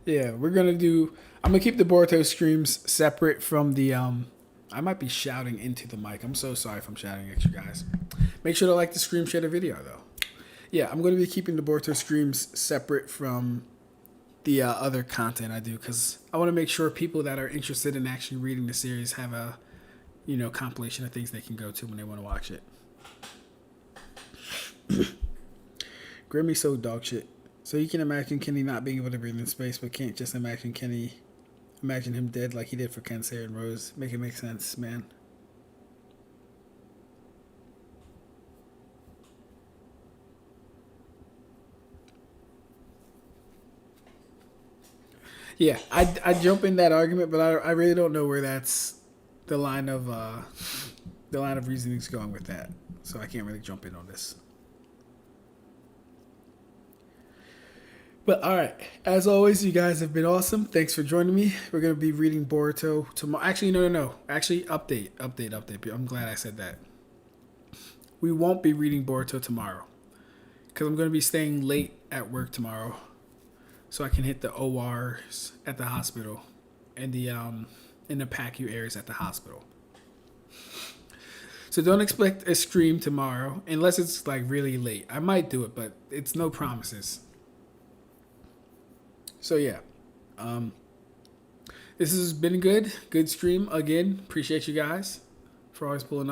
Yeah, I'm gonna keep the Boruto streams separate from the I might be shouting into the mic. I'm so sorry if I'm shouting at you guys. Make sure to like the stream, share the video though. Yeah, I'm gonna be keeping the Boruto streams separate from the other content I do, because I want to make sure people that are interested in actually reading the series have a, compilation of things they can go to when they want to watch it. Grimmy so dog shit. So you can imagine Kenny not being able to breathe in space, but can't just imagine him dead like he did for Kensei and Rose. Make it make sense, man. Yeah, I jump in that argument, but I really don't know where that's the line of reasoning's going with that. So I can't really jump in on this. But all right, as always, you guys have been awesome. Thanks for joining me. We're gonna be reading Boruto tomorrow. Actually, no. Actually, update. I'm glad I said that. We won't be reading Boruto tomorrow because I'm gonna be staying late at work tomorrow, so I can hit the ORs at the hospital and the in the PACU areas at the hospital. So don't expect a stream tomorrow unless it's like really late. I might do it, but it's no promises. So yeah, this has been good stream again. Appreciate you guys for always pulling up.